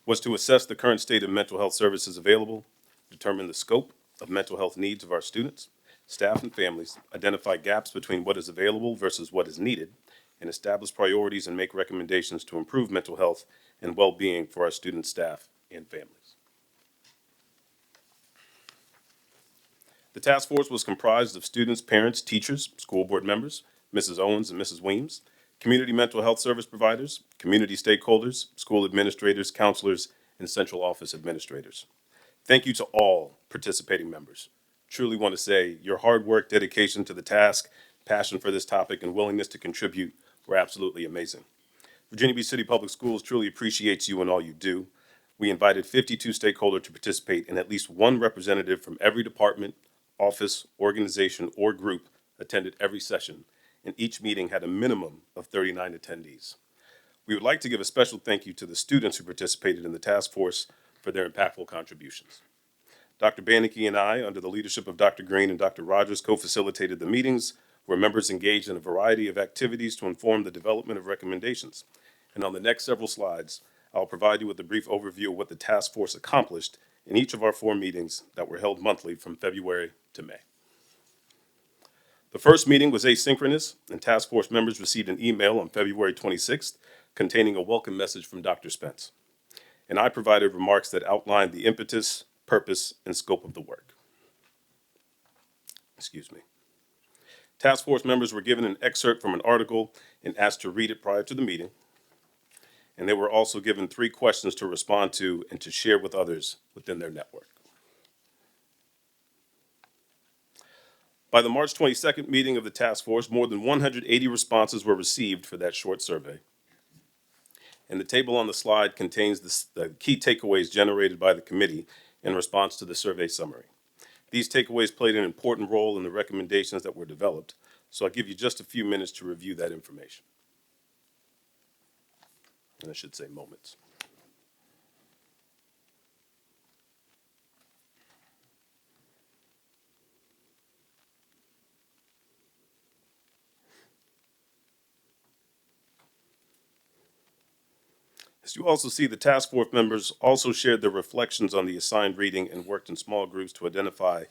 was to assess the current state of mental health services available, determine the scope of mental health needs of our students, staff, and families, identify gaps between what is available versus what is needed, and establish priorities and make recommendations to improve mental health and well-being for our students, staff, and families. The task force was comprised of students, parents, teachers, school board members, Mrs. Owens and Mrs. Weems, community mental health service providers, community stakeholders, school administrators, counselors, and central office administrators. Thank you to all participating members. Truly want to say your hard work, dedication to the task, passion for this topic, and willingness to contribute were absolutely amazing. Virginia Beach City Public Schools truly appreciates you and all you do. We invited 52 stakeholders to participate, and at least one representative from every department, office, organization, or group attended every session, and each meeting had a minimum of 39 attendees. We would like to give a special thank you to the students who participated in the task force for their impactful contributions. Dr. Bannicky and I, under the leadership of Dr. Green and Dr. Rogers, co-facilitated the meetings where members engaged in a variety of activities to inform the development of recommendations. And on the next several slides, I'll provide you with a brief overview of what the task force accomplished in each of our 4 meetings that were held monthly from February to May. The first meeting was asynchronous, and task force members received an email on February 26th containing a welcome message from Dr. Spence. And I provided remarks that outlined the impetus, purpose, and scope of the work. Excuse me. Task force members were given an excerpt from an article and asked to read it prior to the meeting. And they were also given 3 questions to respond to and to share with others within their network. By the March 22nd meeting of the task force, more than 180 responses were received for that short survey. And the table on the slide contains the key takeaways generated by the committee in response to the survey summary. These takeaways played an important role in the recommendations that were developed, so I'll give you just a few minutes to review that information. And I should say moments. As you also see, the task force members also shared their reflections on the assigned reading and worked in small groups to identify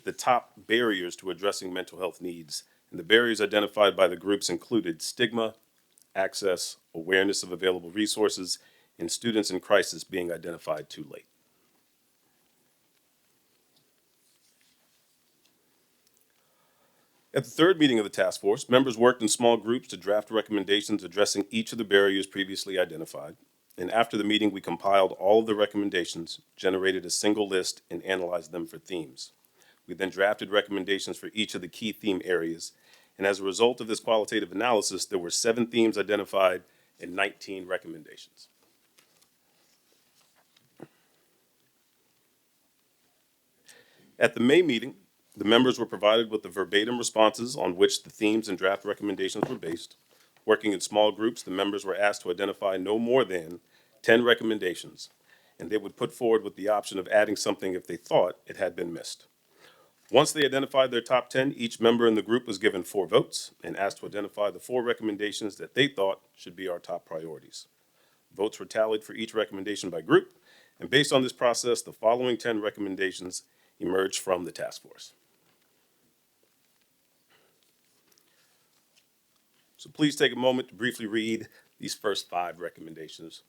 the top barriers to addressing mental health needs. And the barriers identified by the groups included stigma, access, awareness of available resources, and students in crisis being identified too late. At the third meeting of the task force, members worked in small groups to draft recommendations addressing each of the barriers previously identified. And after the meeting, we compiled all of the recommendations, generated a single list, and analyzed them for themes. We then drafted recommendations for each of the key theme areas. And as a result of this qualitative analysis, there were 7 themes identified and 19 recommendations. At the May meeting, the members were provided with the verbatim responses on which the themes and draft recommendations were based. Working in small groups, the members were asked to identify no more than 10 recommendations, and they would put forward with the option of adding something if they thought it had been missed. Once they identified their top 10, each member in the group was given 4 votes and asked to identify the 4 recommendations that they thought should be our top priorities. Votes were tallied for each recommendation by group, and based on this process, the following 10 recommendations emerged from the task force. So please take a moment to briefly read these first 5 recommendations.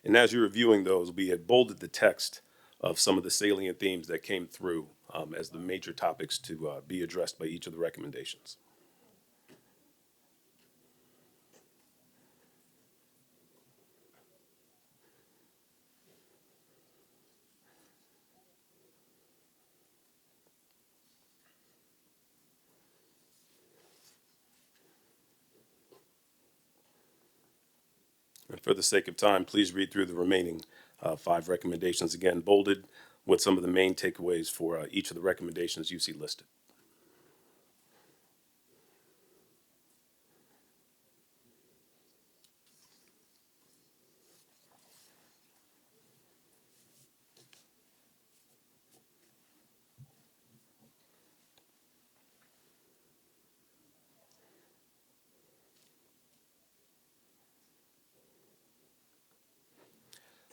And as you're reviewing those, we had bolded the text of some of the salient themes that came through as the major topics to be addressed by each of the recommendations. For the sake of time, please read through the remaining 5 recommendations, again bolded with some of the main takeaways for each of the recommendations you see listed.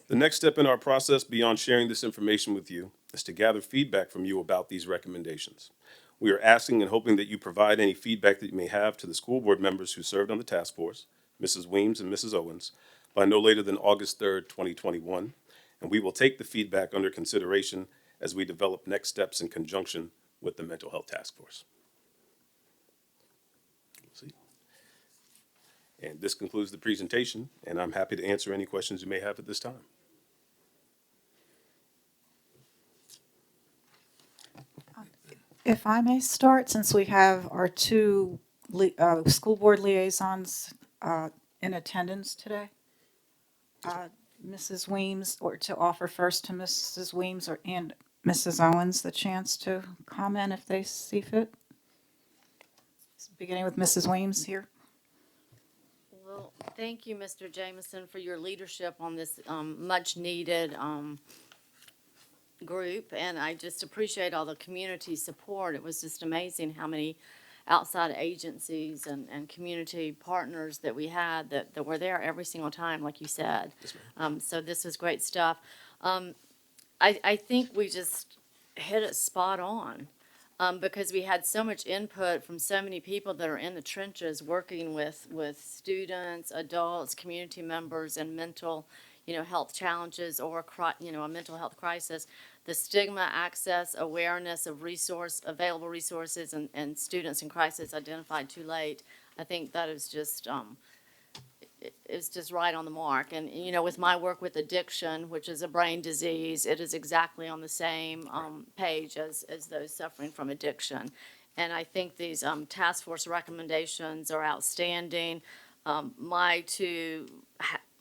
The next step in our process beyond sharing this information with you is to gather feedback from you about these recommendations. We are asking and hoping that you provide any feedback that you may have to the school board members who served on the task force, Mrs. Weems and Mrs. Owens, by no later than August 3rd, 2021, and we will take the feedback under consideration as we develop next steps in conjunction with the Mental Health Task Force. And this concludes the presentation, and I'm happy to answer any questions you may have at this time. If I may start, since we have our two school board liaisons in attendance today. Mrs. Weems, or to offer first to Mrs. Weems and Mrs. Owens the chance to comment if they see fit. Beginning with Mrs. Weems here. Well, thank you, Mr. Jameson, for your leadership on this much-needed group, and I just appreciate all the community support. It was just amazing how many outside agencies and community partners that we had that were there every single time, like you said. Yes, So this was great stuff. I think we just hit it spot on. Because we had so much input from so many people that are in the trenches working with students, adults, community members, and mental, health challenges or, a mental health crisis. The stigma, access, awareness of available resources, and students in crisis identified too late. I think that is just, it's just right on the mark. And, with my work with addiction, which is a brain disease, it is exactly on the same page as those suffering from addiction. And I think these task force recommendations are outstanding. My two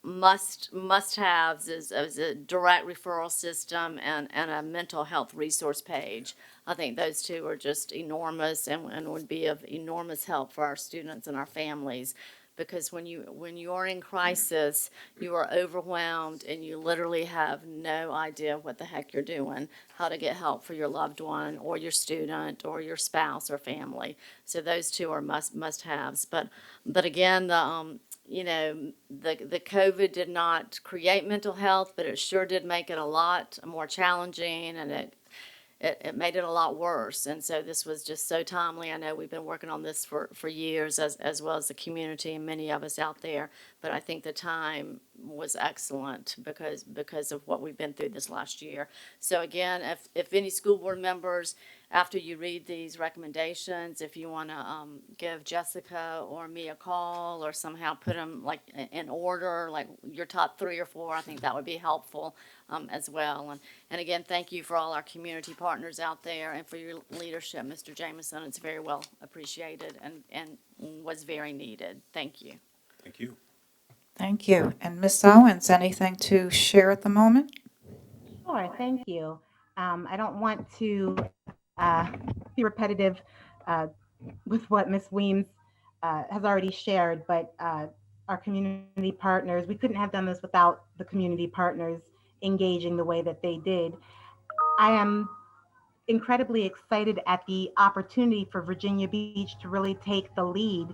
must-haves is a direct referral system and a mental health resource page. I think those two are just enormous and would be of enormous help for our students and our families. Because when you are in crisis, you are overwhelmed and you literally have no idea what the heck you're doing, how to get help for your loved one or your student or your spouse or family. So those two are must-haves. But again, the COVID did not create mental health, but it sure did make it a lot more challenging, and it made it a lot worse. And so this was just so timely. I know we've been working on this for years, as well as the community and many of us out there. But I think the time was excellent because of what we've been through this last year. So again, if any school board members, after you read these recommendations, if you want to give Jessica or me a call or somehow put them like in order, like your top 3 or 4, I think that would be helpful as well. And again, thank you for all our community partners out there and for your leadership, Mr. Jameson. It's very well appreciated and was very needed. Thank you. Thank you. Thank you. And Ms. Owens, anything to share at the moment? Sure, thank you. I don't want to be repetitive with what Ms. Weems has already shared, but our community partners, we couldn't have done this without the community partners engaging the way that they did. I am incredibly excited at the opportunity for Virginia Beach to really take the lead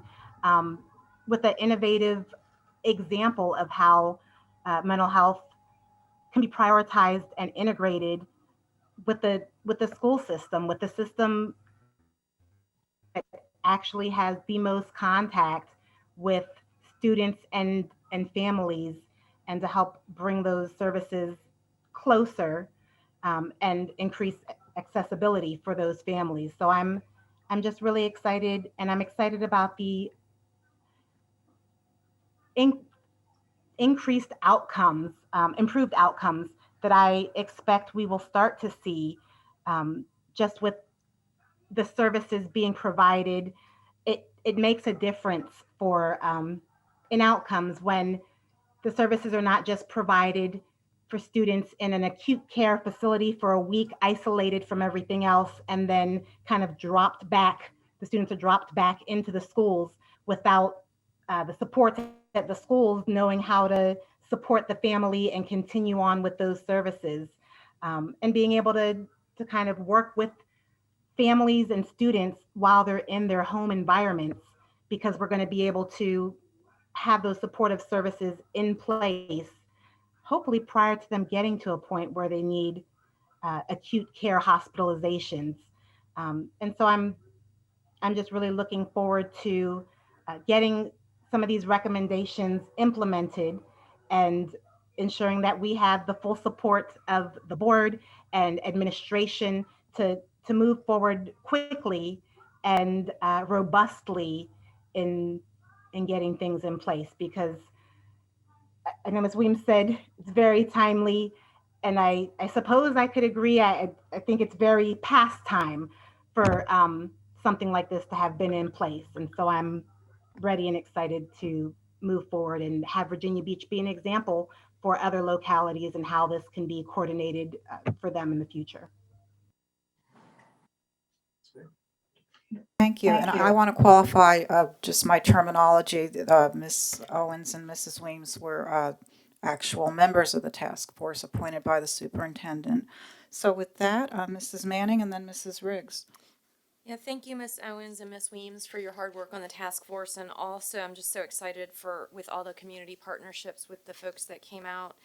with an innovative example of how mental health can be prioritized and integrated with the school system, with the system that actually has the most contact with students and families, and to help bring those services closer and increase accessibility for those families. So I'm just really excited, and I'm excited about the increased outcomes, improved outcomes that I expect we will start to see just with the services being provided. It makes a difference for in outcomes when the services are not just provided for students in an acute care facility for a week, isolated from everything else, and then kind of dropped back. The students are dropped back into the schools without the support at the schools, knowing how to support the family and continue on with those services, and being able to kind of work with families and students while they're in their home environments, because we're going to be able to have those supportive services in place, hopefully prior to them getting to a point where they need acute care hospitalizations. And so I'm just really looking forward to getting some of these recommendations implemented and ensuring that we have the full support of the board and administration to move forward quickly and robustly in getting things in place, because I know Ms. Weems said it's very timely, and I suppose I could agree. I think it's very past time for something like this to have been in place. And so I'm ready and excited to move forward and have Virginia Beach be an example for other localities and how this can be coordinated for them in the future. Thank you. And I want to qualify just my terminology. Ms. Owens and Mrs. Weems were actual members of the task force appointed by the superintendent. So with that, Mrs. Manning and then Mrs. Riggs. Yeah, thank you, Ms. Owens and Ms. Weems, for your hard work on the task force. And also, I'm just so excited with all the community partnerships with the folks that came out.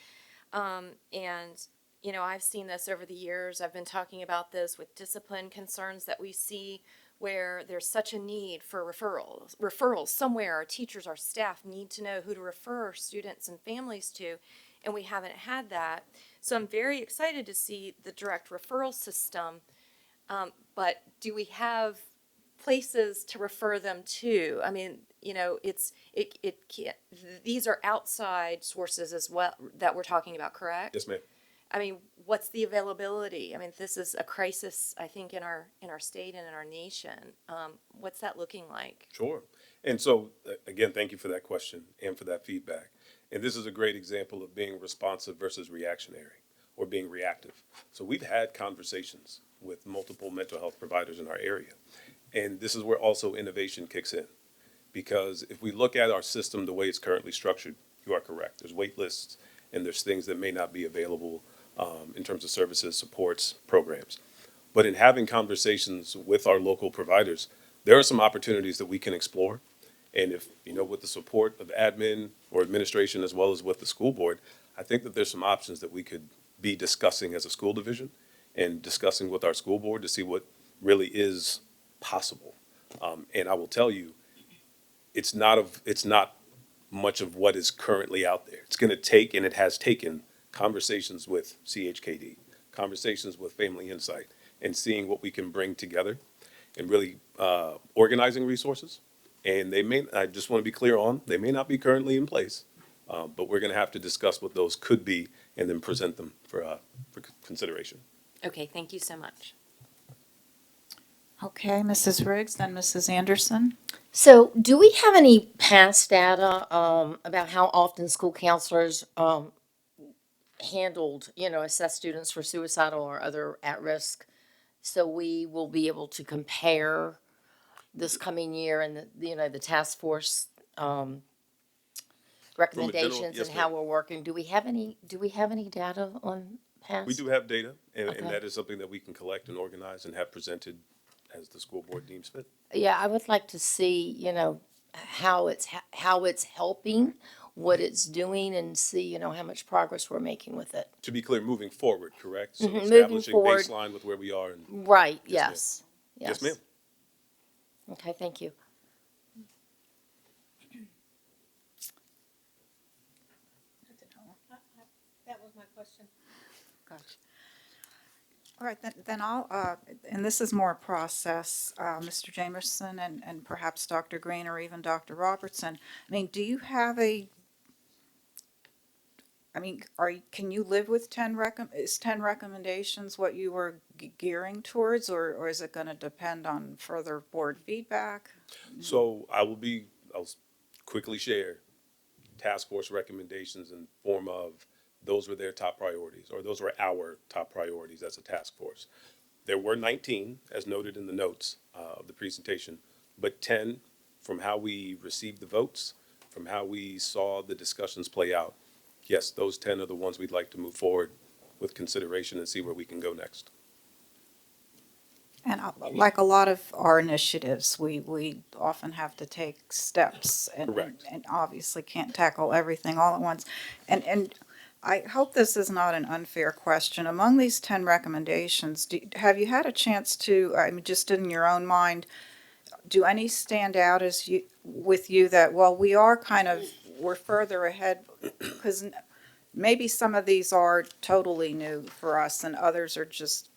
And, you know, I've seen this over the years. I've been talking about this with discipline concerns that we see where there's such a need for referrals somewhere. Our teachers, our staff need to know who to refer students and families to, and we haven't had that. So I'm very excited to see the direct referral system. But do we have places to refer them to? I mean, you know, it can't, these are outside sources as well that we're talking about, correct? Yes, ma'am. I mean, what's the availability? I mean, this is a crisis, I think, in our state and in our nation. What's that looking like? Sure. And so, again, thank you for that question and for that feedback. And this is a great example of being responsive versus reactionary or being reactive. So we've had conversations with multiple mental health providers in our area. And this is where also innovation kicks in. Because if we look at our system the way it's currently structured, you are correct. There's wait lists and there's things that may not be available in terms of services, supports, programs. But in having conversations with our local providers, there are some opportunities that we can explore. And if, you know, with the support of admin or administration as well as with the school board, I think that there's some options that we could be discussing as a school division and discussing with our school board to see what really is possible. And I will tell you, it's not much of what is currently out there. It's going to take, and it has taken, conversations with CHKD, conversations with Family Insight, and seeing what we can bring together and really organizing resources. And I just want to be clear on, they may not be currently in place, but we're going to have to discuss what those could be and then present them for consideration. Okay, thank you so much. Okay, Mrs. Riggs, then Mrs. Anderson. So, do we have any past data about how often school counselors handled, assess students for suicidal or other at risk? So we will be able to compare this coming year and the task force recommendations yes, and how ma'am. we're working. Do we have any data on past? We do have data, and Okay. that is something that we can collect and organize and have presented as the school board deems fit. Yeah, I would like to see, how it's helping, what it's doing, and see, how much progress we're making with it. To be clear, moving forward, correct? So Moving establishing forward. baseline with where we are. And, Right, Yes, yes. yes, ma'am. Okay, thank you. That was my question. Gotcha. All right, then I'll, and this is more a process, Mr. Jamerson and perhaps Dr. Green or even Dr. Robertson. I mean, do you have can you live with 10 recommendations what you were gearing towards, or is it going to depend on further board feedback? So I'll quickly share. task force recommendations in form of those were their top priorities, or those were our top priorities as a task force. There were 19, as noted in the notes of the presentation, but 10, from how we received the votes, from how we saw the discussions play out, yes, those 10 are the ones we'd like to move forward with consideration and see where we can go next. And like a lot of our initiatives, we often have to take steps Correct. and obviously can't tackle everything all at once. And I hope this is not an unfair question. Among these 10 recommendations, have you had a chance to, I mean, just in your own mind, do any stand out as you, with you that, well, we are kind of, we're further ahead? Because maybe some of these are totally new for us and others are just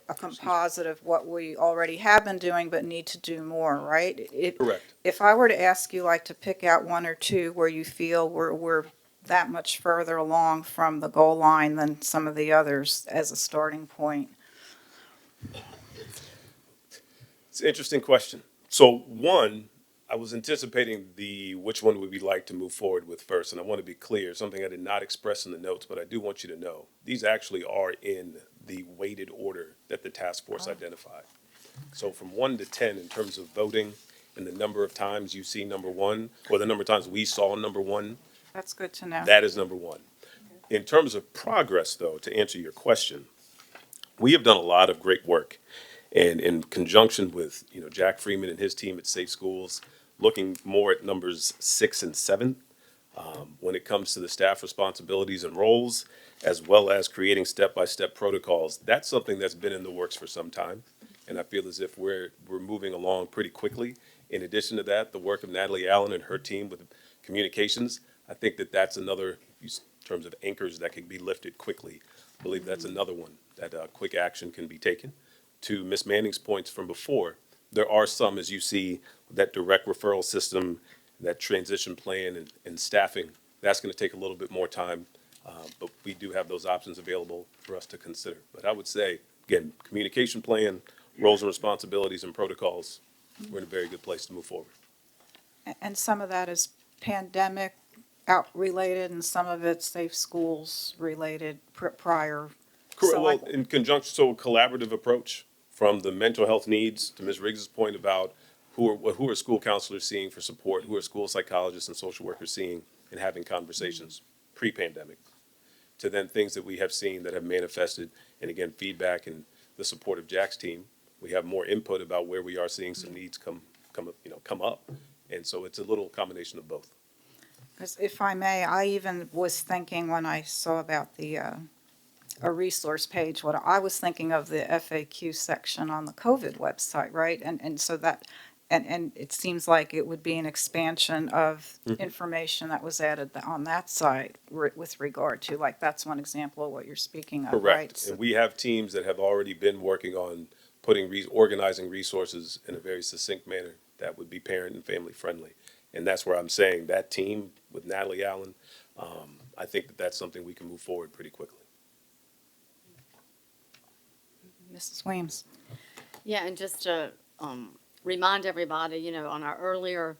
a composite of what we already have been doing but need to do more, right? Correct. If I were to ask you like to pick out one or two where you feel we're that much further along from the goal line than some of the others as a starting point. It's an interesting question. So one, I was anticipating which one would we like to move forward with first, and I want to be clear, something I did not express in the notes, but I do want you to know, these actually are in the weighted order that the task force identified. So from 1 to 10 in terms of voting and the number of times you see number one, or the number of times we saw number one, That's good to know. that is number one. In terms of progress, though, to answer your question, we have done a lot of great work. And in conjunction with, Jack Freeman and his team at Safe Schools, looking more at numbers 6 and 7 when it comes to the staff responsibilities and roles, as well as creating step-by-step protocols. That's something that's been in the works for some time, and I feel as if we're moving along pretty quickly. In addition to that, the work of Natalie Allen and her team with communications, I think that's another, in terms of anchors that can be lifted quickly. I believe that's another one that quick action can be taken. To Ms. Manning's points from before, there are some, as you see, that direct referral system, that transition plan and staffing, that's going to take a little bit more time, but we do have those options available for us to consider. But I would say, again, communication plan, roles and responsibilities and protocols, we're in a very good place to move forward. And some of that is pandemic out related and some of it's Safe Schools related prior. Correct. So Well, in conjunction, so a collaborative approach from the mental health needs to Ms. Riggs's point about who are school counselors seeing for support, who are school psychologists and social workers seeing and having conversations pre-pandemic, to then things that we have seen that have manifested, and again, feedback and the support of Jack's team. We have more input about where we are seeing some needs come up, and so it's a little combination of both. Because if I may, I even was thinking when I saw about the a resource page, what I was thinking of the FAQ section on the COVID website, right? And so that, and it seems like it would be an expansion of information that was added on that site with regard to, like, that's one example of what you're speaking of, right? Correct. So- And we have teams that have already been working on organizing resources in a very succinct manner that would be parent and family friendly. And that's where I'm saying that team with Natalie Allen, I think that's something we can move forward pretty quickly. Mrs. Weems. Yeah, and just to remind everybody, on our earlier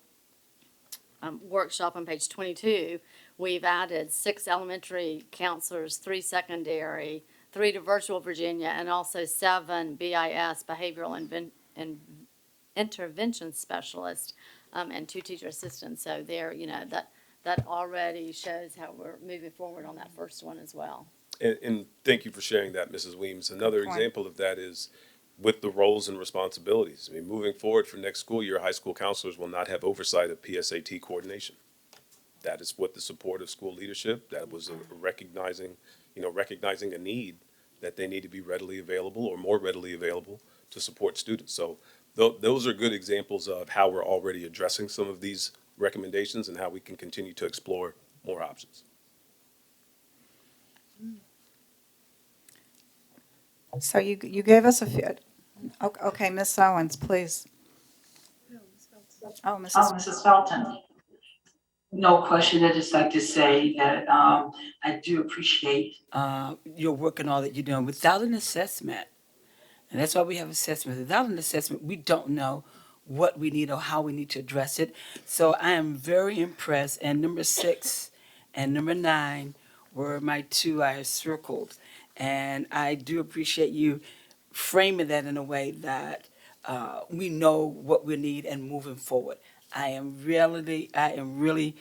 workshop on page 22, we've added 6 elementary counselors, 3 secondary, 3 to Virtual Virginia, and also 7 BIS, behavioral and intervention specialists, and 2 teacher assistants. So there, that already shows how we're moving forward on that first one as well. And thank you for sharing that, Mrs. Weems. Another Good point. example of that is with the roles and responsibilities. I mean, moving forward for next school year, high school counselors will not have oversight of PSAT coordination. That is what the support of school leadership, that was recognizing a need that they need to be readily available or more readily available to support students. So those are good examples of how we're already addressing some of these recommendations and how we can continue to explore more options. So you gave us a few, okay, Ms. Owens, please. Oh, Mrs. Felton. No question. I'd just like to say that I do appreciate your work and all that you're doing. Without an assessment, and that's why we have assessment. Without an assessment, we don't know what we need or how we need to address it. So I am very impressed. And number 6 and number 9 were my two I have circled. And I do appreciate you framing that in a way that we know what we need and moving forward. I am really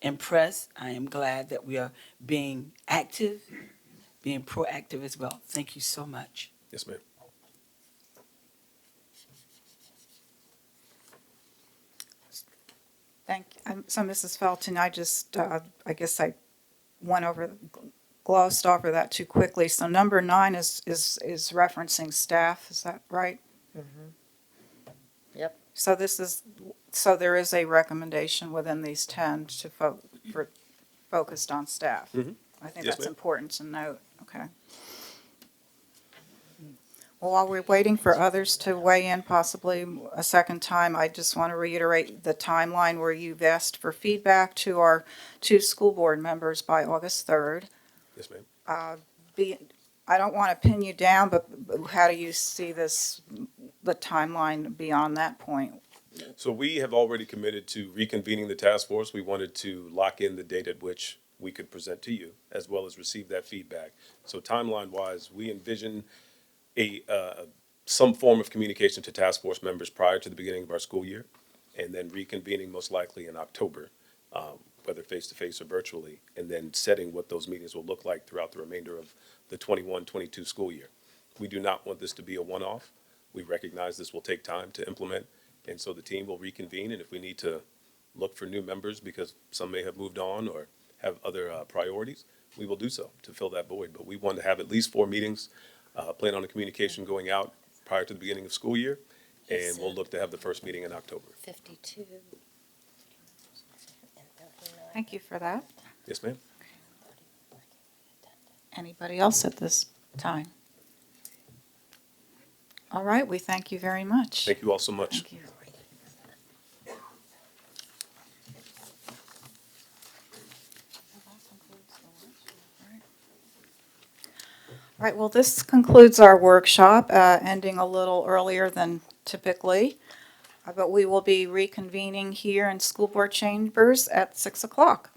impressed. I am glad that we are being active, being proactive as well. Thank you so much. Yes, ma'am. Thank you. So, Mrs. Felton, I just, I guess I went over, glossed over that too quickly. So number 9 is referencing staff, is that right? Yep. So so there is a recommendation within these 10 to focused on staff. Mhm. I think Yes, that's ma'am. important to note, okay. Well, while we're waiting for others to weigh in possibly a second time, I just want to reiterate the timeline where you've asked for feedback to our 2 school board members by August 3rd. Yes, ma'am. I don't want to pin you down, but how do you see this, the timeline beyond that point? So we have already committed to reconvening the task force. We wanted to lock in the date at which we could present to you, as well as receive that feedback. So timeline-wise, we envision some form of communication to task force members prior to the beginning of our school year, and then reconvening most likely in October, whether face-to-face or virtually, and then setting what those meetings will look like throughout the remainder of the 21-22 school year. We do not want this to be a one-off. We recognize this will take time to implement, and so the team will reconvene, and if we need to look for new members because some may have moved on or have other priorities, we will do so to fill that void. But we want to have at least 4 meetings, plan on a communication going out prior to the beginning of school year, and we'll look to have the first meeting in October. 52. Thank you for that. Yes, ma'am. Anybody else at this time? All right, we thank you very much. Thank you all so much. Thank you. All right, well, this concludes our workshop, ending a little earlier than typically, but we will be reconvening here in school board chambers at 6 o'clock.